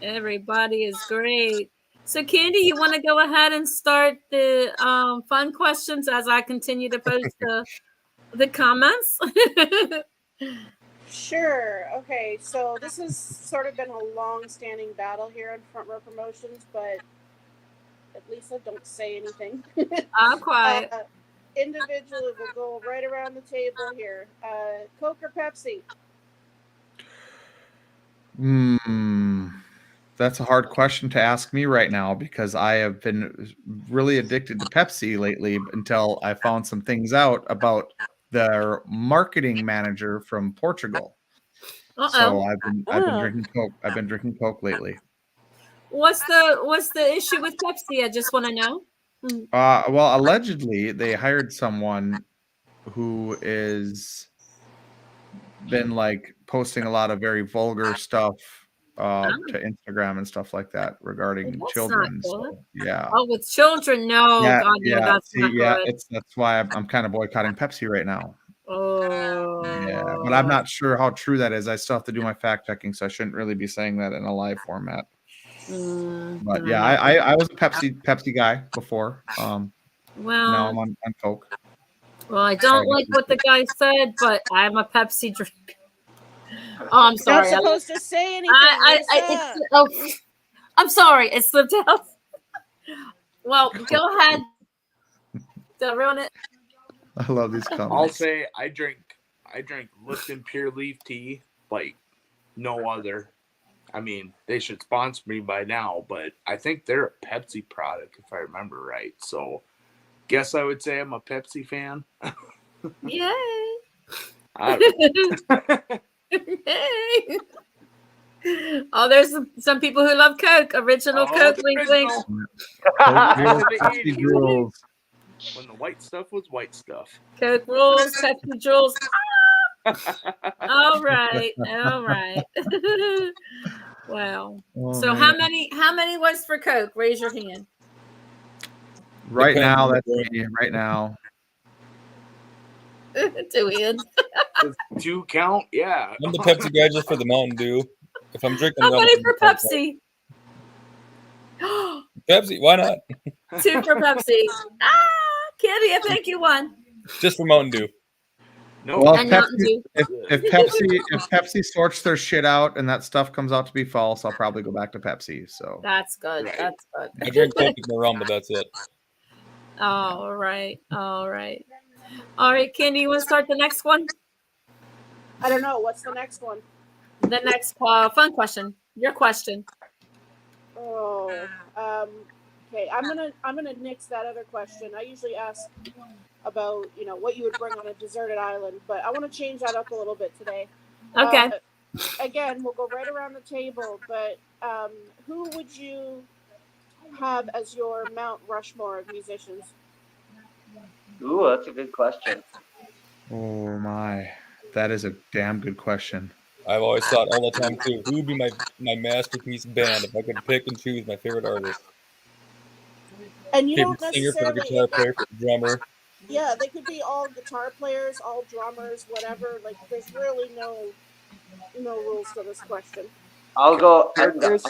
Everybody is great. So, Kandi, you want to go ahead and start the fun questions as I continue to post the comments? Sure. Okay. So this has sort of been a long-standing battle here on Front Row Promotions, but at least I don't say anything. I'm quiet. Individually, we'll go right around the table here. Coke or Pepsi? That's a hard question to ask me right now because I have been really addicted to Pepsi lately until I found some things out about their marketing manager from Portugal. So I've been drinking Coke. I've been drinking Coke lately. What's the issue with Pepsi? I just want to know. Well, allegedly they hired someone who is been like posting a lot of very vulgar stuff to Instagram and stuff like that regarding children. So, yeah. Oh, with children, no. Yeah, God, no, that's not good. That's why I'm kind of boycotting Pepsi right now. Oh. Yeah, but I'm not sure how true that is. I still have to do my fact checking, so I shouldn't really be saying that in a live format. But yeah, I was a Pepsi guy before. Well, now I'm on Coke. Well, I don't like what the guy said, but I'm a Pepsi drinker. Oh, I'm sorry. Not supposed to say anything. I'm sorry. It slipped out. Well, go ahead. Don't ruin it. I love these comments. I'll say I drink Lipton Pure Leaf Tea like no other. I mean, they should sponsor me by now, but I think they're a Pepsi product if I remember right. So, guess I would say I'm a Pepsi fan. Yay! Yay! Oh, there's some people who love Coke. Original Coke, wink, wink. Pepsi rules. When the white stuff was white stuff. Coke rules, Pepsi rules. All right. Wow. So how many was for Coke? Raise your hand. Right now, that's me. Right now. 2 hands. 2 count? Yeah. I'm the Pepsi guy just for the Mountain Dew. If I'm drinking, how many for Pepsi? Pepsi, why not? 2 for Pepsi. Kandi, I think you won. Just for Mountain Dew. No. Well, if Pepsi sorts their shit out and that stuff comes out to be false, I'll probably go back to Pepsi. So that's good. Right. That's good. I drink Coke with my rum, but that's it. All right. Kandi, you want to start the next one? I don't know. What's the next one? The next fun question. Your question. Oh, okay. I'm gonna nix that other question. I usually ask about what you would bring on a deserted island, but I want to change that up a little bit today. Okay. Again, we'll go right around the table, but who would you have as your Mount Rushmore of musicians? Ooh, that's a good question. Oh my, that is a damn good question. I've always thought all the time too, who would be my masterpiece band if I could pick and choose my favorite artist? And you favorite don't singer, necessarily favorite guitar player, favorite drummer. Yeah, they could be all guitar players, all drummers, whatever. Like, there's really no rules to this question. I'll go first.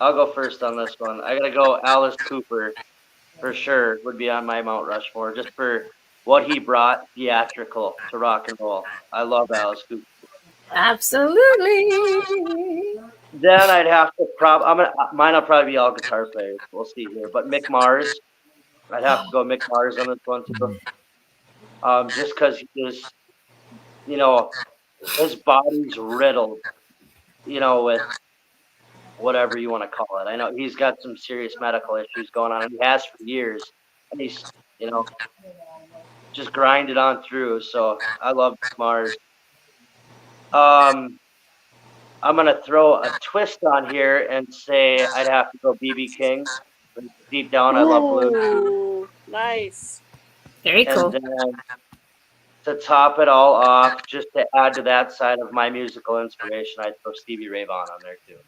I'll go first on this one. I gotta go Alice Cooper, for sure, would be on my Mount Rushmore, just for what he brought theatrical to rock and roll. I love Alice Cooper. Absolutely. Then I'd have to mine will probably be all guitar players. We'll see here. But Mick Mars, I'd have to go Mick Mars on this one too. Just because his body's riddled, with whatever you want to call it. I know he's got some serious medical issues going on, and he has for years. And he's, just grinded on through. So I love Mars. I'm gonna throw a twist on here and say I'd have to go BB King. Deep down, I love blues. Nice. Very cool. And then to top it all off, just to add to that side of my musical inspiration, I'd throw Stevie Ray Vaughan on there too.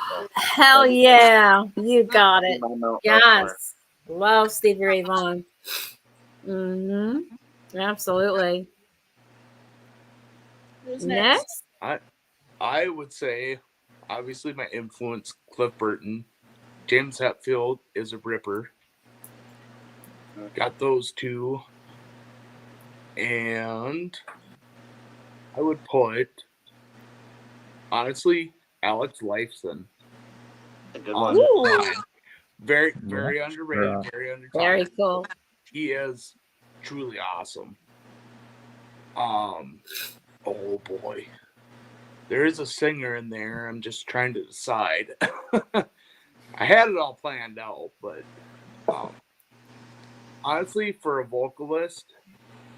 So, hell yeah, you got it. Yes, love Stevie Ray Vaughan. Absolutely. Who's next? I would say, obviously, my influence, Cliff Burton. James Hetfield is a ripper. Got those two. And I would put, honestly, Alex Lifeson. A good on one. mine. Very, very underrated, very underrated. Very cool. He is truly awesome. Oh boy. There is a singer in there. I'm just trying to decide. I had it all planned out, but honestly, for a vocalist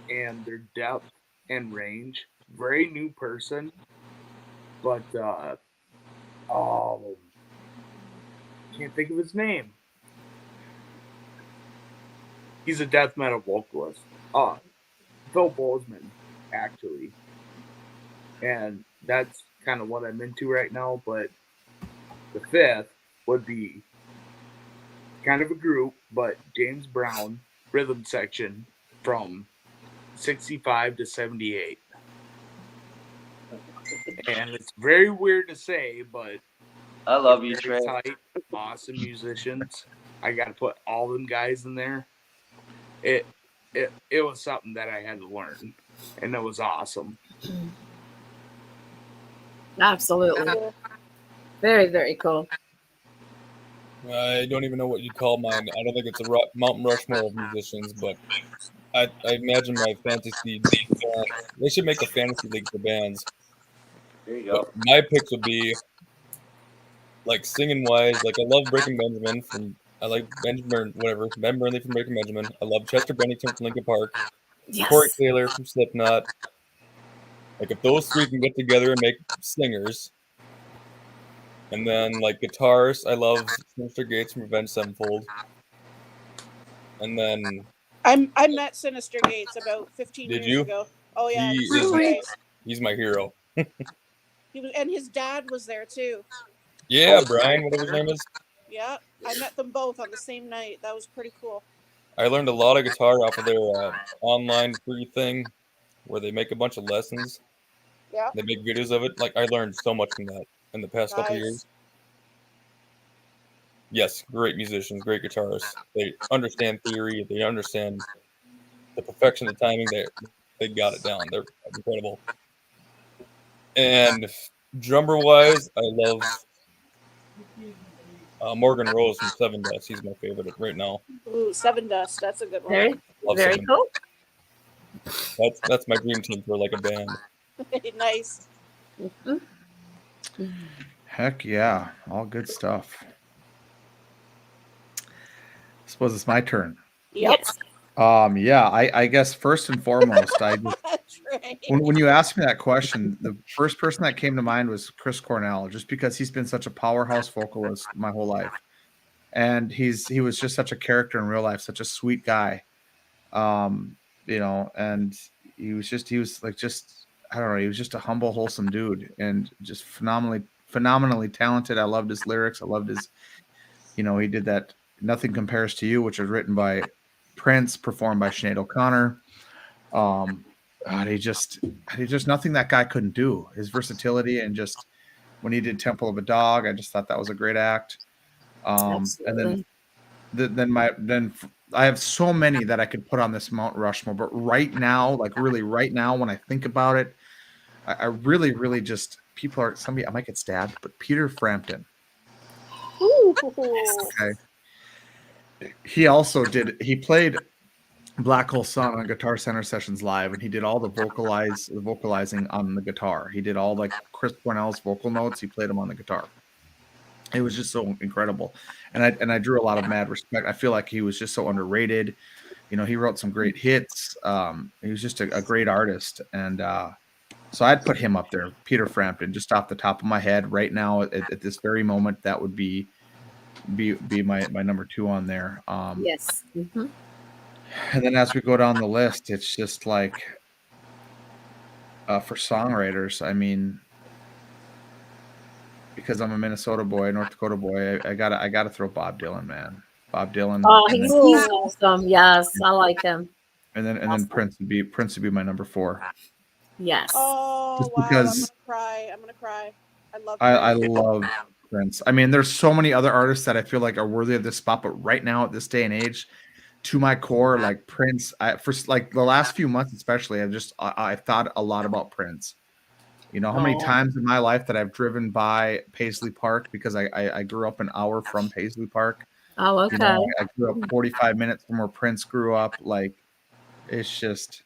and their depth and range, very new person, but can't think of his name. He's a death metal vocalist. Phil Bozeman, actually. And that's kind of what I'm into right now, but the fifth would be kind of a group, but James Brown rhythm section from 65 to 78. And it's very weird to say, but I love you, very Trey. tight, awesome musicians. I got to put all them guys in there. It was something that I had to learn, and it was awesome. Absolutely. Very, very cool. I don't even know what you'd call mine. I don't think it's a Mountain Rushmore of musicians, but I imagine my fantasy. They should make a fantasy league for bands. There you go. But my picks would be like singing wise. Like I love Breaking Benjamin I like Benjamin, whatever. Ben Burnley from Breaking Benjamin. I love Chester Bennington from Linkin Park. Yes. Corey Taylor from Slipknot. Like if those three can get together and make singers. And then like guitars, I love Sinister Gates from Avenged Sevenfold. And then I met Sinister Gates about 15 Did years you? ago. Oh yeah, he's my hero. he was, and his dad was there too. Yeah, Brian, whatever his name is. Yeah, I met them both on the same night. That was pretty cool. I learned a lot of guitar off of their online free thing where they make a bunch of lessons. Yeah. They make videos of it. Like I learned so much from that in the past couple years. Yes, great musicians, great guitarists. They understand theory. They understand the perfection of timing. They got it down. They're incredible. And drummer wise, I love Morgan Rose from Seven Dust. He's my favorite right now. Ooh, Seven Dust. That's a good one. Very, Love very Seven cool. Dust. That's my dream team for like a band. Nice. Heck yeah. All good stuff. I suppose it's my turn. Yep. Yes. Yeah, I guess first and foremost, Trey. when you asked me that question, the first person that came to mind was Chris Cornell, just because he's been such a powerhouse vocalist my whole life. And he was just such a character in real life, such a sweet guy. And he was I don't know, he was just a humble, wholesome dude and just phenomenally talented. I loved his lyrics. I loved his, he did that Nothing Compares to You, which was written by Prince, performed by Sinead O'Connor. He just nothing that guy couldn't do. His versatility and just when he did Temple of a Dog, I just thought that was a great act. And then I have so many that I could put on this Mount Rushmore, but right now, like really right now, when I think about it, I really, really just somebody I might get stabbed, but Peter Frampton. Ooh. Okay. He played Black Hole Sun on Guitar Center Sessions Live, and he did all the vocalizing on the guitar. He did all like Chris Cornell's vocal notes. He played them on the guitar. It was just so incredible. And I drew a lot of mad respect. I feel like he was just so underrated. He wrote some great hits. He was just a great artist. And so I'd put him up there, Peter Frampton, just off the top of my head right now at this very moment. That would be my number 2 on there. Yes. Mm-hmm. And then as we go down the list, it's just like for songwriters, I mean, because I'm a Minnesota boy, North Dakota boy, I gotta throw Bob Dylan, man. Bob Dylan. Oh, he's awesome. Yes, I like him. And then Prince would be my number 4. Yes. Oh Just wow, I'm because gonna cry. I'm gonna cry. I love I Prince. love Prince. I mean, there's so many other artists that I feel like are worthy of this spot, but right now at this day and age, to my core, like Prince, for like the last few months especially, I've thought a lot about Prince. You know how many Oh. times in my life that I've driven by Paisley Park because I grew up an hour from Paisley Park. Oh, You okay. know, I grew up 45 minutes from where Prince grew up. Like, it's just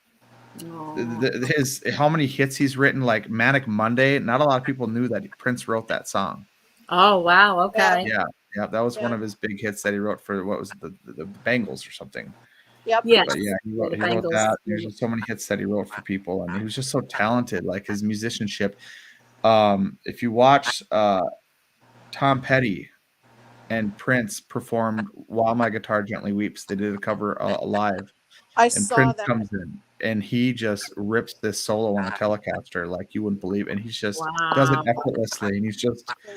Oh. his how many hits he's written. Like Manic Monday, not a lot of people knew that Prince wrote that song. Oh, wow. Okay. Yeah, yeah, that was one Yeah. of his big hits that he wrote for what was it, the Bengals or something. Yep. Yes. But yeah, For the he wrote Bengals. that. There's just so many hits that he wrote for people, and he was just so talented. Like his musicianship. If you watch Tom Petty and Prince performed "While My Guitar Gently Weeps," they did a cover live, I and saw Prince that. comes in and he just rips this solo on a Telecaster like you wouldn't believe, and he's just does it Wow. effortlessly, and he's just. Yeah.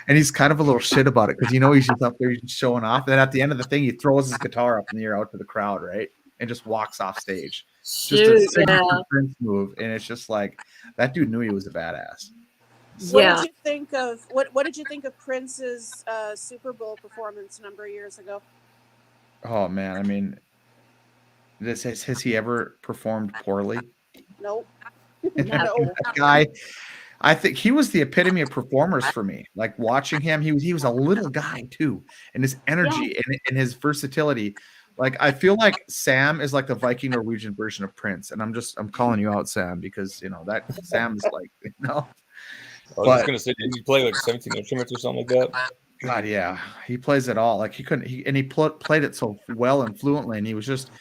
And he's kind of a little shit about it because he's just up there, he's just showing off. And then at the end of the thing, he throws his guitar up in the air out to the crowd, right? And just walks off stage. Just a Shoot. signature Yeah. Prince move. And it's just like that dude knew he was a badass. What Yeah. did you think of what did you think of Prince's Super Bowl performance a number of years ago? Oh man, I mean, has he ever performed poorly? Nope. And No. that guy, I think he was the epitome of performers for me. Like watching him, he was a little guy too, and his energy and his versatility. Like I feel like Sam is like the Viking Norwegian version of Prince, and I'm calling you out, Sam, because you know that Sam is like I was But- just gonna say, didn't you play like 17 instruments or something like that? God, yeah, he plays it all. Like he couldn't, he played it so well and fluently, and he was just.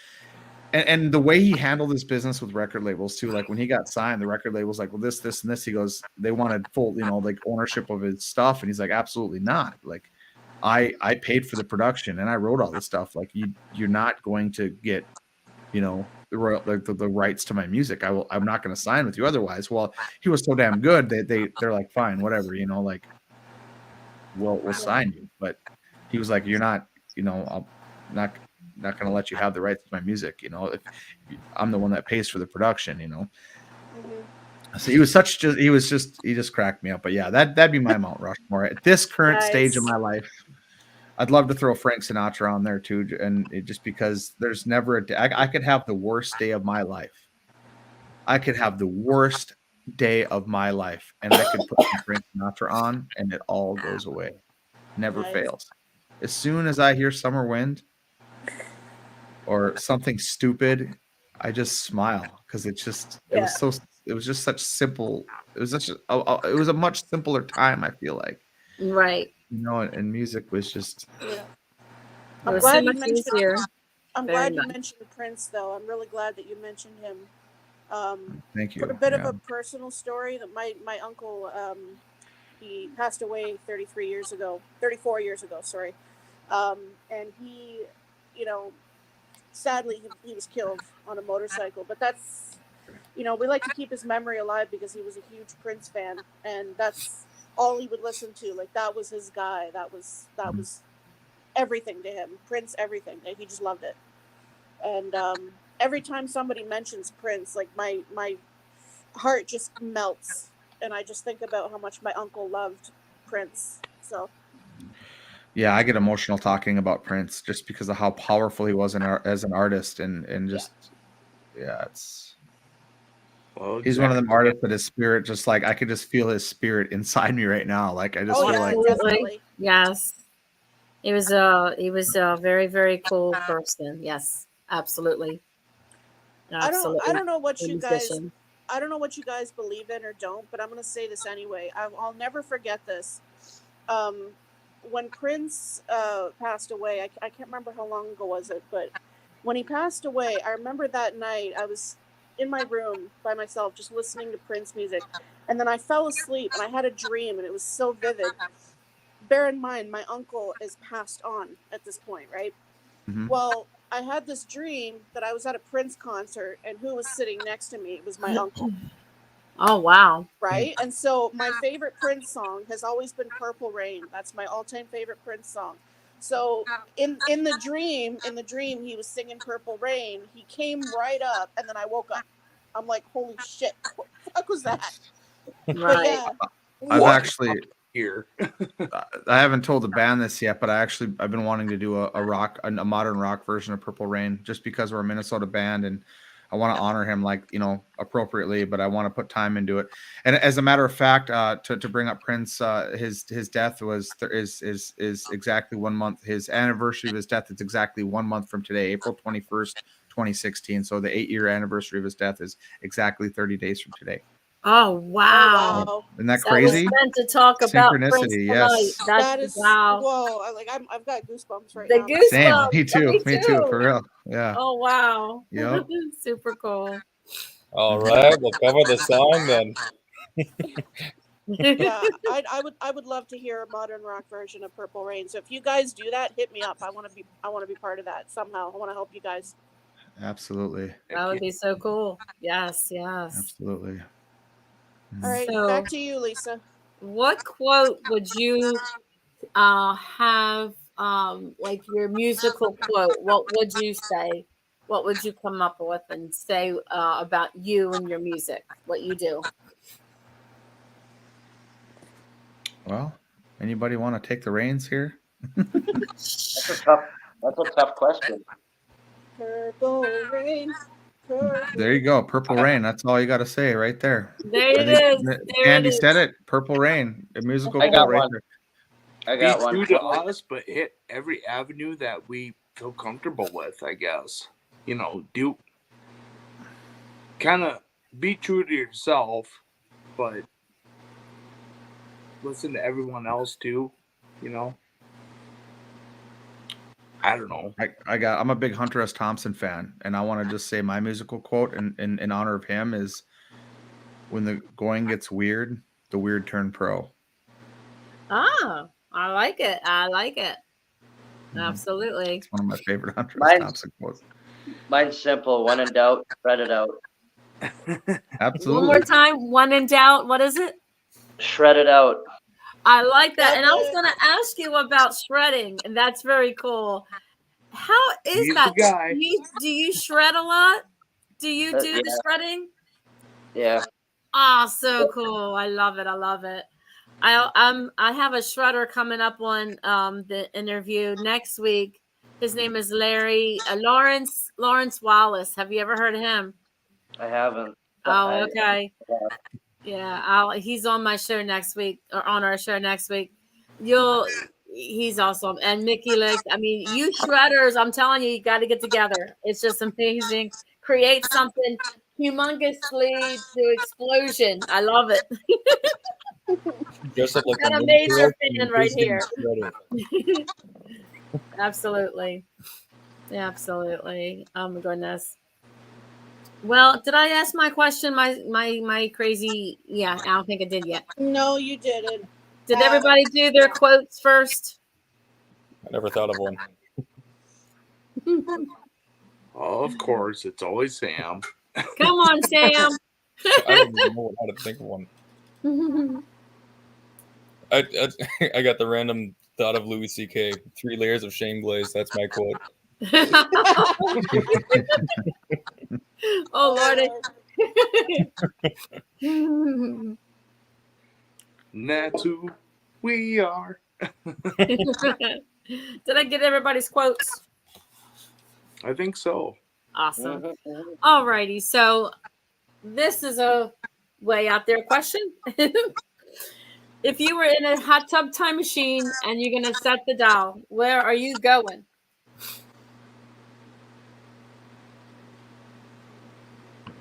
And the way he handled his business with record labels too, like when he got signed, the record label's like, well, this, and this. He goes, they wanted full, like ownership of his stuff, and he's like, absolutely not. Like, I paid for the production and I wrote all this stuff. Like, you're not going to get, the rights to my music. I'm not going to sign with you otherwise. Well, he was so damn good they're like, fine, whatever, like, we'll sign you. But he was like, you're not, I'm not going to let you have the rights to my music. If I'm the one that pays for the production, Mm-hmm. So he just cracked me up. But yeah, that'd be my Mount Rushmore at this current stage of my life. I'd love to throw Frank Sinatra on there too, and just because there's never a day I could have the worst day of my life. I could have the worst day of my life, and I could put Frank Sinatra on, and it all goes away. Never fails. As soon as I hear Summer Wind or something stupid, I just smile because it was just such simple. It was it was a much simpler time. I feel like, Right. And music was just. It I'm was glad so you much mentioned. easier. I'm Very glad you much. mentioned Prince, though. I'm really glad that you mentioned him. Thank you. For a bit of a personal story, that my uncle, he passed away 34 years ago, sorry. And he, sadly he was killed on a motorcycle, but that's, we like to keep his memory alive because he was a huge Prince fan, and that's all he would listen to. Like, that was his guy. That was everything to him. Prince, everything. He just loved it. And every time somebody mentions Prince, like my heart just melts, and I just think about how much my uncle loved Prince. So yeah, I get emotional talking about Prince just because of how powerful he was as an artist, and just it's. Well, He's one of them artists that his spirit just like I could just feel his spirit inside me right now. Like I just feel like definitely. Yes. He was a very, very cool person. Yes, absolutely. I don't know what A you guys musician. I don't know what you guys believe in or don't, but I'm going to say this anyway. I'll never forget this. When Prince passed away, I can't remember how long ago was it, but when he passed away, I remember that night I was in my room by myself just listening to Prince music, and then I fell asleep and I had a dream, and it was so vivid. Bear in mind, my uncle is passed on at this point, right? Mhm. Well, I had this dream that I was at a Prince concert, and who was sitting next to me? It was my uncle. Oh, wow. Right? And so my favorite Prince song has always been Purple Rain. That's my all-time favorite Prince song. So in the dream he was singing Purple Rain. He came right up, and then I woke up. I'm like, holy shit, what the fuck was that? But Right. yeah, I've What? actually, Here. I haven't told the band this yet, but I've been wanting to do a modern rock version of Purple Rain, just because we're a Minnesota band and I want to honor him, like, appropriately, but I want to put time into it. And as a matter of fact, to bring up Prince, his death is exactly 1 month. His anniversary of his death is exactly 1 month from today, April 21st, 2016. So the 8-year anniversary of his death is exactly 30 days from today. Oh wow. wow. Isn't that So we're crazy? meant to talk about Prince Synchronicity, tonight. yes. That's That is wow. whoa. I've got goosebumps right The now. Same. goosebumps. Me too. Me Me too. For real. Yeah. Oh wow. Yep. Super cool. All right, we'll cover the song then. Yeah, I would love to hear a modern rock version of Purple Rain. So if you guys do that, hit me up. I want to be part of that somehow. I want to help you guys. Absolutely. That would be so cool. Yes, yes. Absolutely. All right, So- back to you, Lisa. What quote would you have like your musical quote? What would you say? What would you come up with and say about you and your music? What you do? Well, anybody want to take the reins here? That's a tough question. Purple Rain. Purple. There you go. Purple Rain. That's all you got to say right there. There it I think is. There Kandi it is. said it. Purple Rain. A musical I got quote right one. there. I Be got one. true to us, but hit every avenue that we feel comfortable with, I guess. Do kind of be true to yourself, but listen to everyone else too, I don't know. I'm a big Hunter S. Thompson fan, and I want to just say my musical quote in honor of him is, when the going gets weird, the weird turn pro. Ah, I like it. I like it. Mhm. Absolutely. It's one of my favorite Hunter S. Thompson quotes. Mine's simple. When in doubt, spread it out. Absolutely. One more time. One in doubt. What is it? Shred it out. I like that. And I was going to ask you about shredding, and that's very cool. How is He's that? the guy. Do you shred a lot? Do you do Yeah. the shredding? Yeah. Ah, so cool. I love it. I love it. I have a shredder coming up on the interview next week. His name is Lawrence Wallace. Have you ever heard of him? I haven't. Oh, okay. Yeah, he's on my show next week, or on our show next week. He's awesome. And Mickey Lick. I mean, you shredders, I'm telling you got to get together. It's just amazing. Create something humongously to explosion. I love it. Dress up like Got the a Ninja major Turtles fan and right just getting here. shredded. Absolutely. Absolutely. Oh my goodness. Well, did I ask my question? My crazy. Yeah, I don't think I did yet. No, you didn't. Did everybody do their quotes first? I never thought of one. Of course, it's always Sam. Come on, Sam. I don't even know how to think of one. I got the random thought of Louis C.K. 3 layers of shame glaze. That's my quote. Oh Lordy. And that's who we are. Did I get everybody's quotes? I think so. Awesome. Mhm. All righty. So this is a way out there question. If you were in a hot tub time machine and you're going to set the dial, where are you going?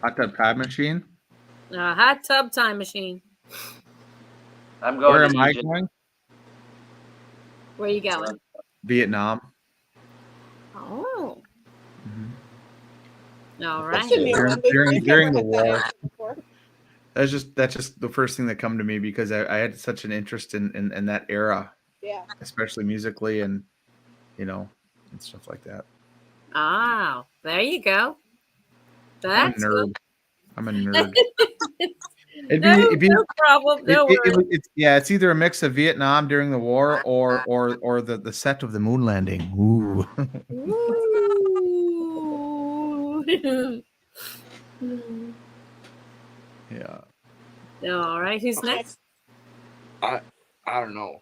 Hot tub time machine. A hot tub time machine. I'm going Where to am I Egypt. going? Where are you going? Vietnam. Oh. Mm-hmm. All That's right. a new one. During never the had that war. answer before. That's just the first thing that come to me, because I had such an interest in that era, Yeah. especially musically and and stuff like that. Ah, there you go. That's good. I'm a nerd. No problem. No worries. It's either a mix of Vietnam during the war or the set of the moon landing. Ooh. Ooh. Yeah. All right, who's Okay. next? I don't know.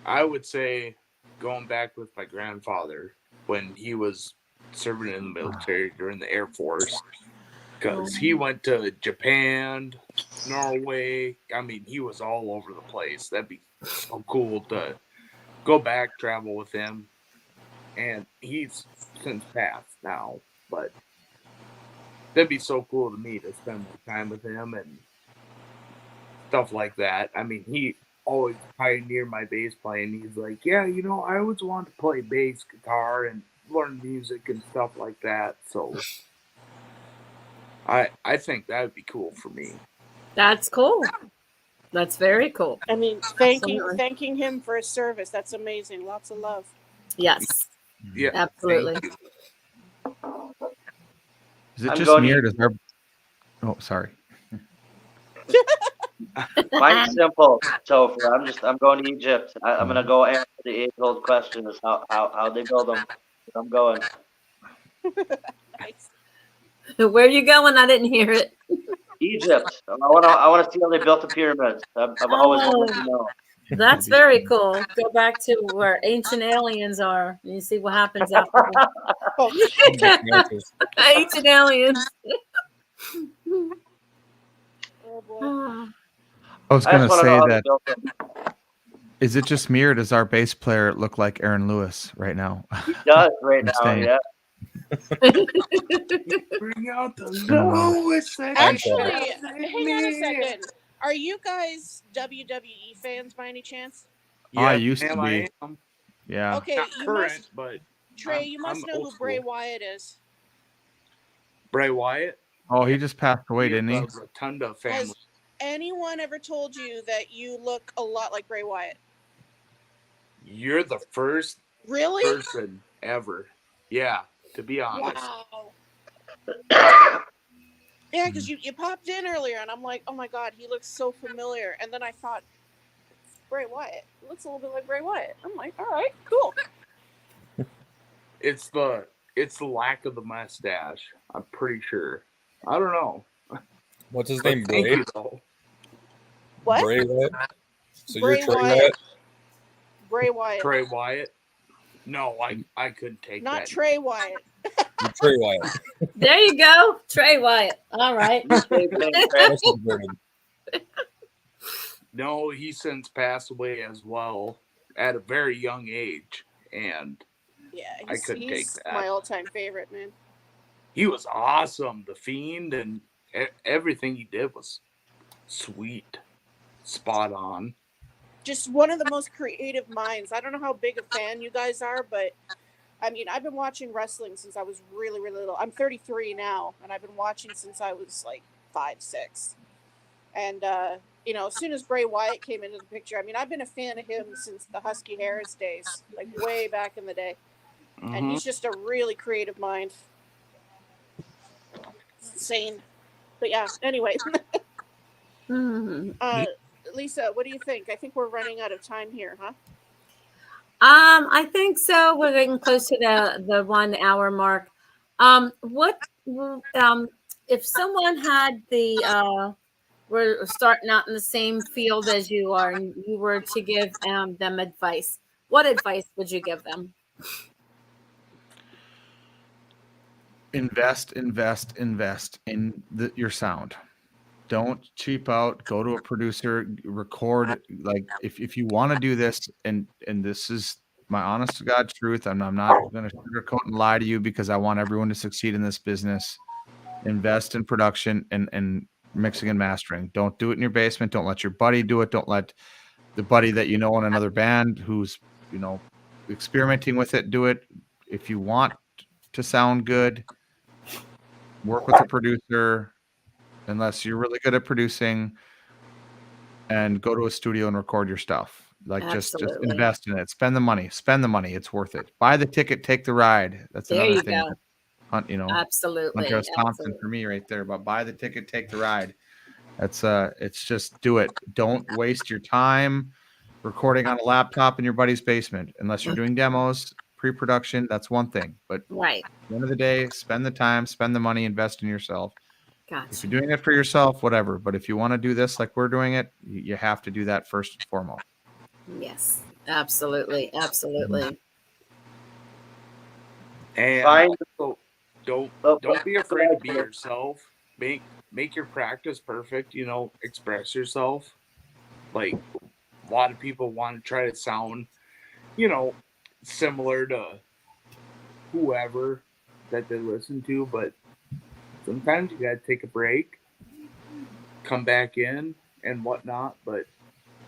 I would say going back with my grandfather when he was serving in the military during the Air Force, because he went to Japan, Norway. I mean, he was all over the place. That'd be so cool to go back, travel with him. And he's since passed now, but that'd be so cool to me to spend more time with him and stuff like that. I mean, he always pioneered my bass playing. He's like, yeah, you know, I always wanted to play bass guitar and learn music and stuff like that. So I think that would be cool for me. That's cool. That's very cool. I mean, Absolutely. thanking him for his service. That's amazing. Lots of love. Yes, Yeah, absolutely. thank you. Is it I'm just going me to- or does our... Oh, sorry. Mine's simple, Topher. I'm going to Egypt. I'm gonna go answer the age-old question: is how they build them. I'm going. Nice. Where are you going? I didn't hear it. Egypt. I wanna see how they built the pyramids. I've always wanted to know. That's very cool. Go back to where ancient aliens are and you see what happens after. Oh, Ancient aliens. oh boy. I was I going just to want to know say how they that, built them. is it just me or does our bass player look like Aaron Lewis right now? He does right now. Insane. Yeah. Bring out the lowest section. Actually, hang on a second. Are you guys WWE fans by any chance? I used to ma'am, be. I am. Yeah. Okay, Not you current, must, but Trey, I'm- you must I'm know who old Bray school. Wyatt is. Bray Wyatt. Oh, he just passed away, didn't he? The Rotunda family. Has anyone ever told you that you look a lot like Bray Wyatt? You're the first Really? person ever. Yeah, to be honest. Wow. Yeah, because you popped in earlier, and I'm like, oh my god, he looks so familiar. And then I thought, Bray Wyatt. He looks a little bit like Bray Wyatt. I'm like, all right, cool. It's the lack of the mustache. I'm pretty sure. I don't know. What's his But name? thank Bray? you, though. What? Bray Wyatt? So Bray you're Trey Wyatt. Wyatt? Bray Wyatt. Trey Wyatt. No, I couldn't take Not that. Trey Wyatt. You're Trey Wyatt. There you go. Trey Wyatt. All right. That's converted. No, he since passed away as well at a very young age, and Yeah, I couldn't take that. my all-time favorite, man. he was awesome. The Fiend and everything he did was sweet, spot on. Just one of the most creative minds. I don't know how big a fan you guys are, but I mean, I've been watching wrestling since I was really, really little. I'm 33 now, and I've been watching since I was like 5, 6. And, you know, as soon as Bray Wyatt came into the picture, I mean, I've been a fan of him since the Husky Harris days, like way back in the day. And he's just a really creative mind. It's insane. But yeah, anyway. Mhm. Lisa, what do you think? I think we're running out of time here, huh? I think so. We're getting close to the 1 hour mark. What if someone had were starting out in the same field as you are, and you were to give them advice? What advice would you give them? Invest in your sound. Don't cheap out. Go to a producer, record. Like if you want to do this, and this is my honest to God truth. I'm not going to sugarcoat and lie to you because I want everyone to succeed in this business. Invest in production and mixing and mastering. Don't do it in your basement. Don't let your buddy do it. Don't let the buddy that you know in another band who's experimenting with it do it. If you want to sound good, work with a producer. Unless you're really good at producing, and go to a studio and record your stuff. Like just Absolutely. invest in it. Spend the money. It's worth it. Buy the ticket, take the ride. That's There another you thing. go. Absolutely. Hunter S. Thompson Absolutely. for me right there. But buy the ticket, take the ride. That's it's just do it. Don't waste your time recording on a laptop in your buddy's basement unless you're doing demos, pre-production. That's one thing. But Right. at the end of the day, spend the time, spend the money, invest in yourself. If Gotcha. you're doing it for yourself, whatever. But if you want to do this like we're doing it, you have to do that first and foremost. Yes, absolutely, absolutely. And Fine. also, don't Oh, don't be go afraid to ahead, be Phil. yourself. Make your practice perfect. You know, express yourself. Like a lot of people want to try to sound, you know, similar to whoever that they listen to, but sometimes you gotta take a break, come back in and whatnot, but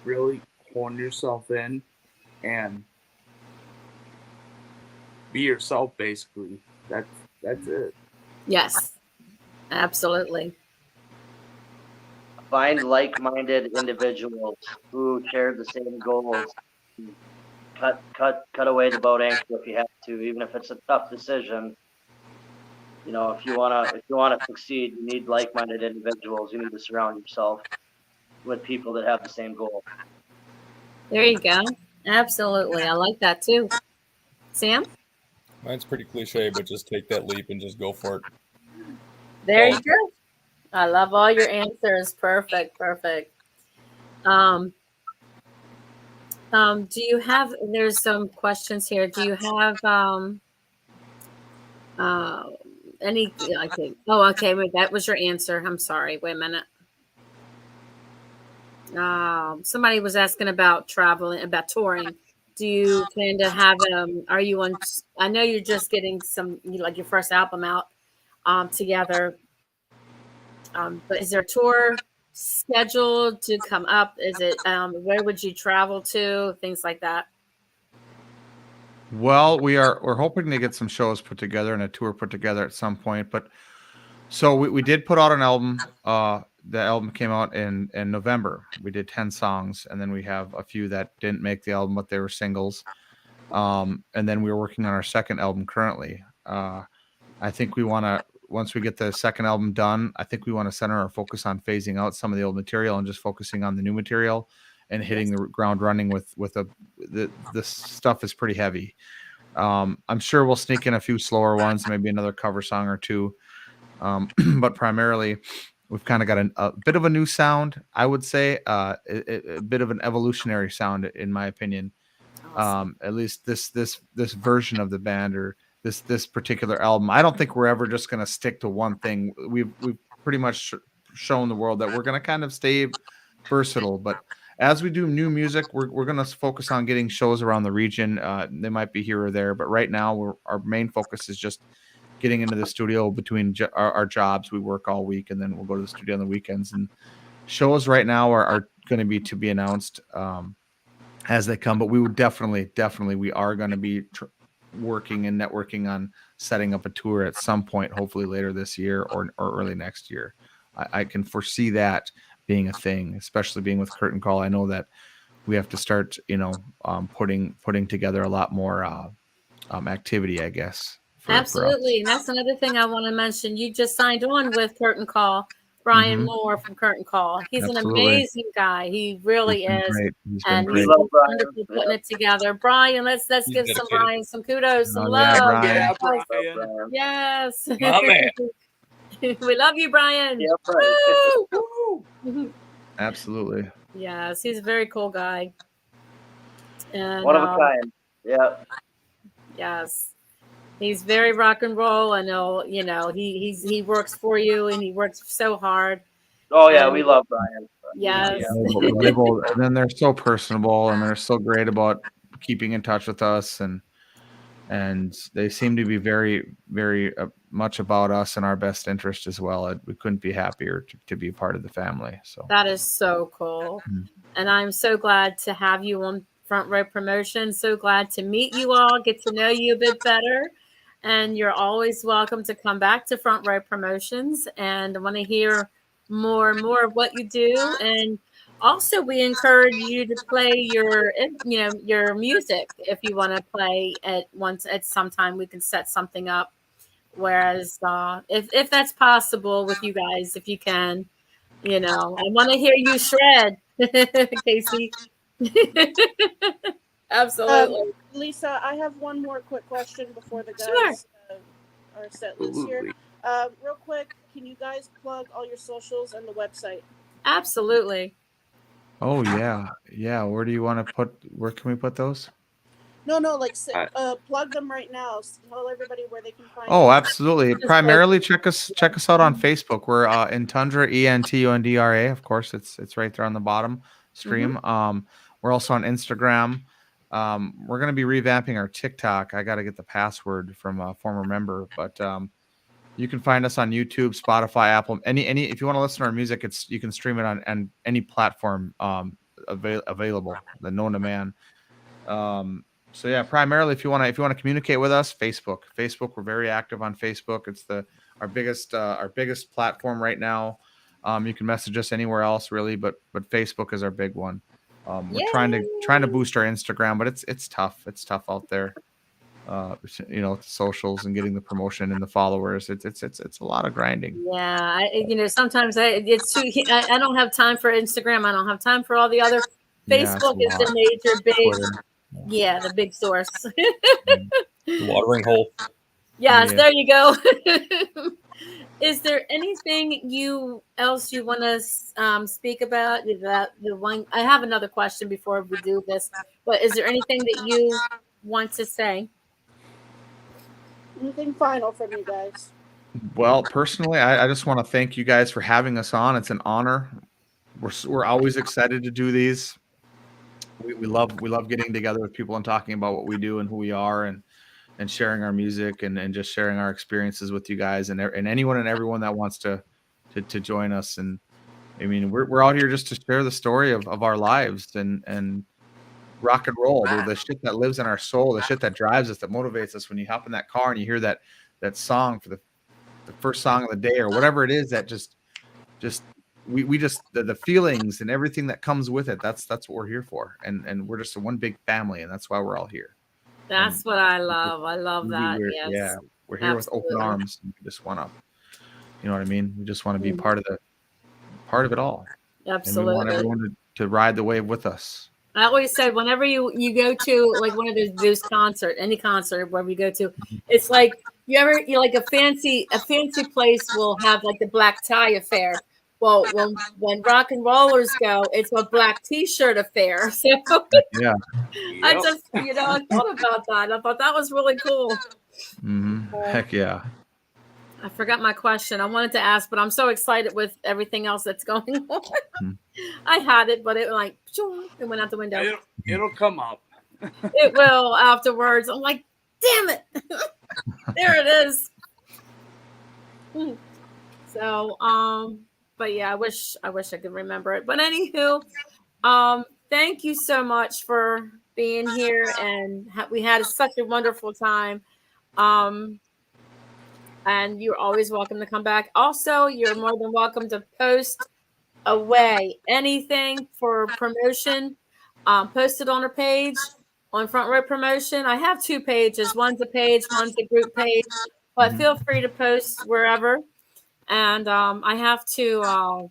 really hone yourself in and be yourself basically. That's it. Yes, absolutely. Find like-minded individuals who share the same goals. Cut away the boat anchor if you have to, even if it's a tough decision. You know, if you wanna succeed, you need like-minded individuals. You need to surround yourself with people that have the same goal. There you go. Absolutely. I like that too. Sam? Mine's pretty cliche, but just take that leap and just go for it. There you go. I love all your answers. Perfect, perfect. Um, do you have, there's some questions here. Do you have uh, any, okay. Oh, okay. Wait, that was your answer. I'm sorry. Wait a minute. Somebody was asking about traveling, about touring. Do you plan to have, are you on, I know you're just getting some, like your first album out together. But is there a tour scheduled to come up? Is it where would you travel to? Things like that. Well, we're hoping to get some shows put together and a tour put together at some point. But so we did put out an album. The album came out in November. We did 10 songs, and then we have a few that didn't make the album, but they were singles. And then we're working on our second album currently. I think we want to, once we get the second album done, I think we want to center our focus on phasing out some of the old material and just focusing on the new material and hitting the ground running with the stuff is pretty heavy. I'm sure we'll sneak in a few slower ones, maybe another cover song or two. But primarily we've kind of got a bit of a new sound, I would say, a bit of an evolutionary sound, in my opinion. Awesome. At least this version of the band, or this particular album. I don't think we're ever just going to stick to one thing. We've pretty much shown the world that we're going to kind of stay versatile, but as we do new music, we're going to focus on getting shows around the region. They might be here or there, but right now our main focus is just getting into the studio between our jobs. We work all week, and then we'll go to the studio on the weekends. And shows right now are going to be announced as they come. But we would definitely, we are going to be working and networking on setting up a tour at some point, hopefully later this year or early next year. I can foresee that being a thing, especially being with Curtain Call. I know that we have to start, putting together a lot more activity, I guess. Absolutely. And that's another thing I want to mention. You just signed on with Curtain Call, Brian Moore from Curtain Call. He's an amazing guy. He really is. Great. He's and been he's great. wonderful putting it together. Brian, let's give some Brian some kudos, some love. Yeah, Brian. Yeah, Brian. Yes. My man. We love you, Brian. Yeah, right. Woo! Absolutely. Yes, he's a very cool guy. And One of a kind. Yeah. yes. He's very rock and roll. I know, he works for you and he works so hard. Oh yeah, we love Brian. Yes. Yeah. And then they're so personable, and they're so great about keeping in touch with us, and they seem to be very, very much about us and our best interest as well. We couldn't be happier to be a part of the family. So that is so cool. And I'm so glad to have you on Front Row Promotions. So glad to meet you all, get to know you a bit better. And you're always welcome to come back to Front Row Promotions. And I want to hear more and more of what you do. And also, we encourage you to play your music. If you want to play at some time, we can set something up. Whereas, if that's possible with you guys, if you can, I want to hear you shred, Casey. Absolutely. Lisa, I have one more quick question before the guys are set loose here. Real quick, can you guys plug all your socials and the website? Absolutely. Oh yeah. Where do you want to put? Where can we put those? No, like plug them right now. Tell everybody where they can find Oh, you. absolutely. Just Primarily, check us out on Facebook. We're Entundra, Entundra. Of course, it's right there on the bottom stream. We're also on Instagram. We're gonna be revamping our TikTok. I got to get the password from a former member, but you can find us on YouTube, Spotify, Apple, any. If you want to listen to our music, you can stream it on any platform available, the known to man. So yeah, primarily if you want to communicate with us, Facebook, we're very active on Facebook. It's our biggest platform right now. You can message us anywhere else really, but Facebook is our big one. We're trying to boost our Instagram, but it's tough. It's tough out there. Socials and getting the promotion and the followers. It's a lot of grinding. Yeah, sometimes it's too. I don't have time for Instagram. I don't have time for all the other. Facebook is the major big. Twitter. Yeah, the big source. The watering hole. Yes, there you go. Is there anything else you want to speak about? The one I have another question before we do this, but is there anything that you want to say? Anything final from you guys? Well, personally, I just want to thank you guys for having us on. It's an honor. We're always excited to do these. We love getting together with people and talking about what we do and who we are and sharing our music and just sharing our experiences with you guys and anyone and everyone that wants to join us. And I mean, we're out here just to share the story of our lives and rock and roll, the shit that lives in our soul, the shit that drives us, that motivates us. When you hop in that car and you hear that song for the first song of the day or whatever it is, that just we just the feelings and everything that comes with it. That's what we're here for, and we're just one big family, and that's why we're all here. That's what I love. I love that. Yes. Yeah, we're here with open arms. We just want to, you know what I mean? We just want to be part of it all. Absolutely. And we want everyone to ride the wave with us. I always said whenever you go to like one of those concert, any concert, wherever you go to, it's like you like a fancy place will have like the black tie affair. Well, when rock and rollers go, it's a black T-shirt affair. So yeah, I just I thought about that. I thought that was really cool. Heck yeah. I forgot my question. I wanted to ask, but I'm so excited with everything else that's going on. I had it, but it went out the window. It'll come up. It will afterwards. I'm like, damn it. There it is. So, but yeah, I wish I could remember it. But anywho, thank you so much for being here, and we had such a wonderful time. And you're always welcome to come back. Also, you're more than welcome to post away anything for promotion. Post it on our page on Front Row Promotion. I have 2 pages. One's a page, one's a group page. But feel free to post wherever. And I have to allow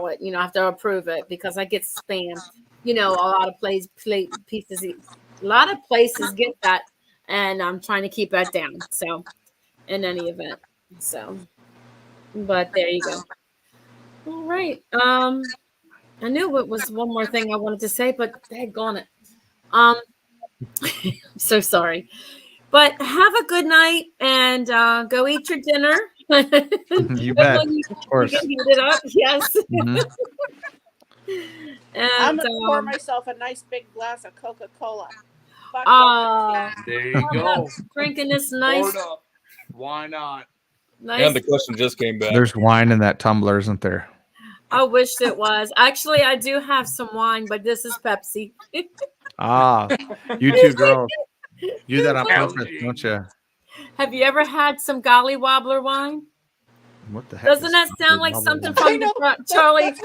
it. I have to approve it because I get spam. A lot of places get that. And I'm trying to keep that down. So, in any event, but there you go. All right. I knew it was one more thing I wanted to say, but daggone it. I'm so sorry. But have a good night and go eat your dinner. You bet. Of course. You can heat it up. Yes. And I'm gonna pour myself a nice big glass of Coca-Cola. There you go. Drinking this nice. Why not? Nice. And the question just came back. There's wine in that tumbler, isn't there? I wish it was. Actually, I do have some wine, but this is Pepsi. You two girls. You do that on purpose, don't you? Have you ever had some Golly Wobbler wine? What the heck? Doesn't that sound like something from Charlie and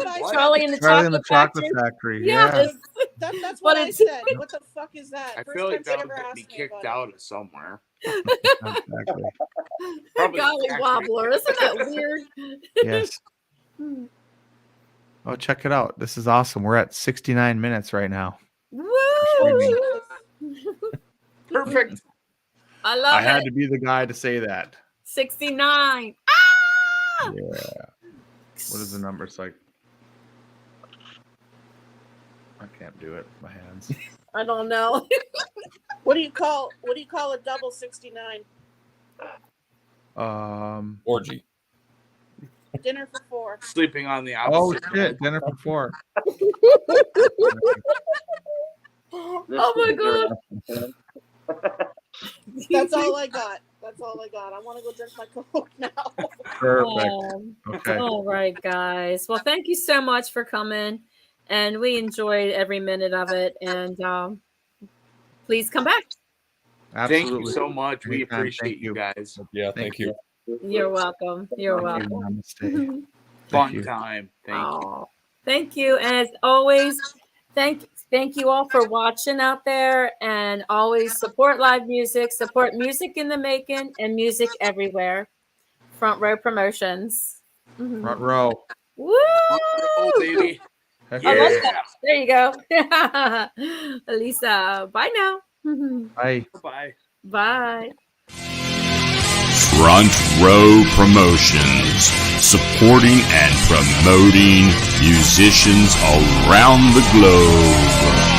the Chocolate Factory? Yeah. That's what I said. What the fuck is that? I feel like that would get me kicked out of somewhere. Exactly. Golly Wobbler. Isn't that weird? Yes. Oh, check it out. This is awesome. We're at 69 minutes right now. Woo! Perfect. I love I had it. to be the guy to say that. 69. Yeah. What is the number? It's like I can't do it with my hands. I don't know. What do you call a double 69? Orgy. Dinner for 4. Sleeping on the Oh opposite. shit! Dinner for 4. Oh my god. That's all I got. That's all I got. I want to go drink my Coke now. Perfect. Okay. All right, guys. Well, thank you so much for coming, and we enjoyed every minute of it. And please come back. Absolutely. Thank you so much. We Anytime. appreciate Thank you guys. Yeah, Thank thank you. You're welcome. You're Thank you. welcome. Namaste. Fun you. time. Thank you. Oh, thank you. And as always, thank you all for watching out there, and always support live music, support music in the making, and music everywhere. Front Row Promotions. Mhm. Front row. Woo! Oh, baby. Heck I yeah. like that. There you go. Elisa, bye now. Bye. Bye. Bye. Front Row Promotions, supporting and promoting musicians around the globe.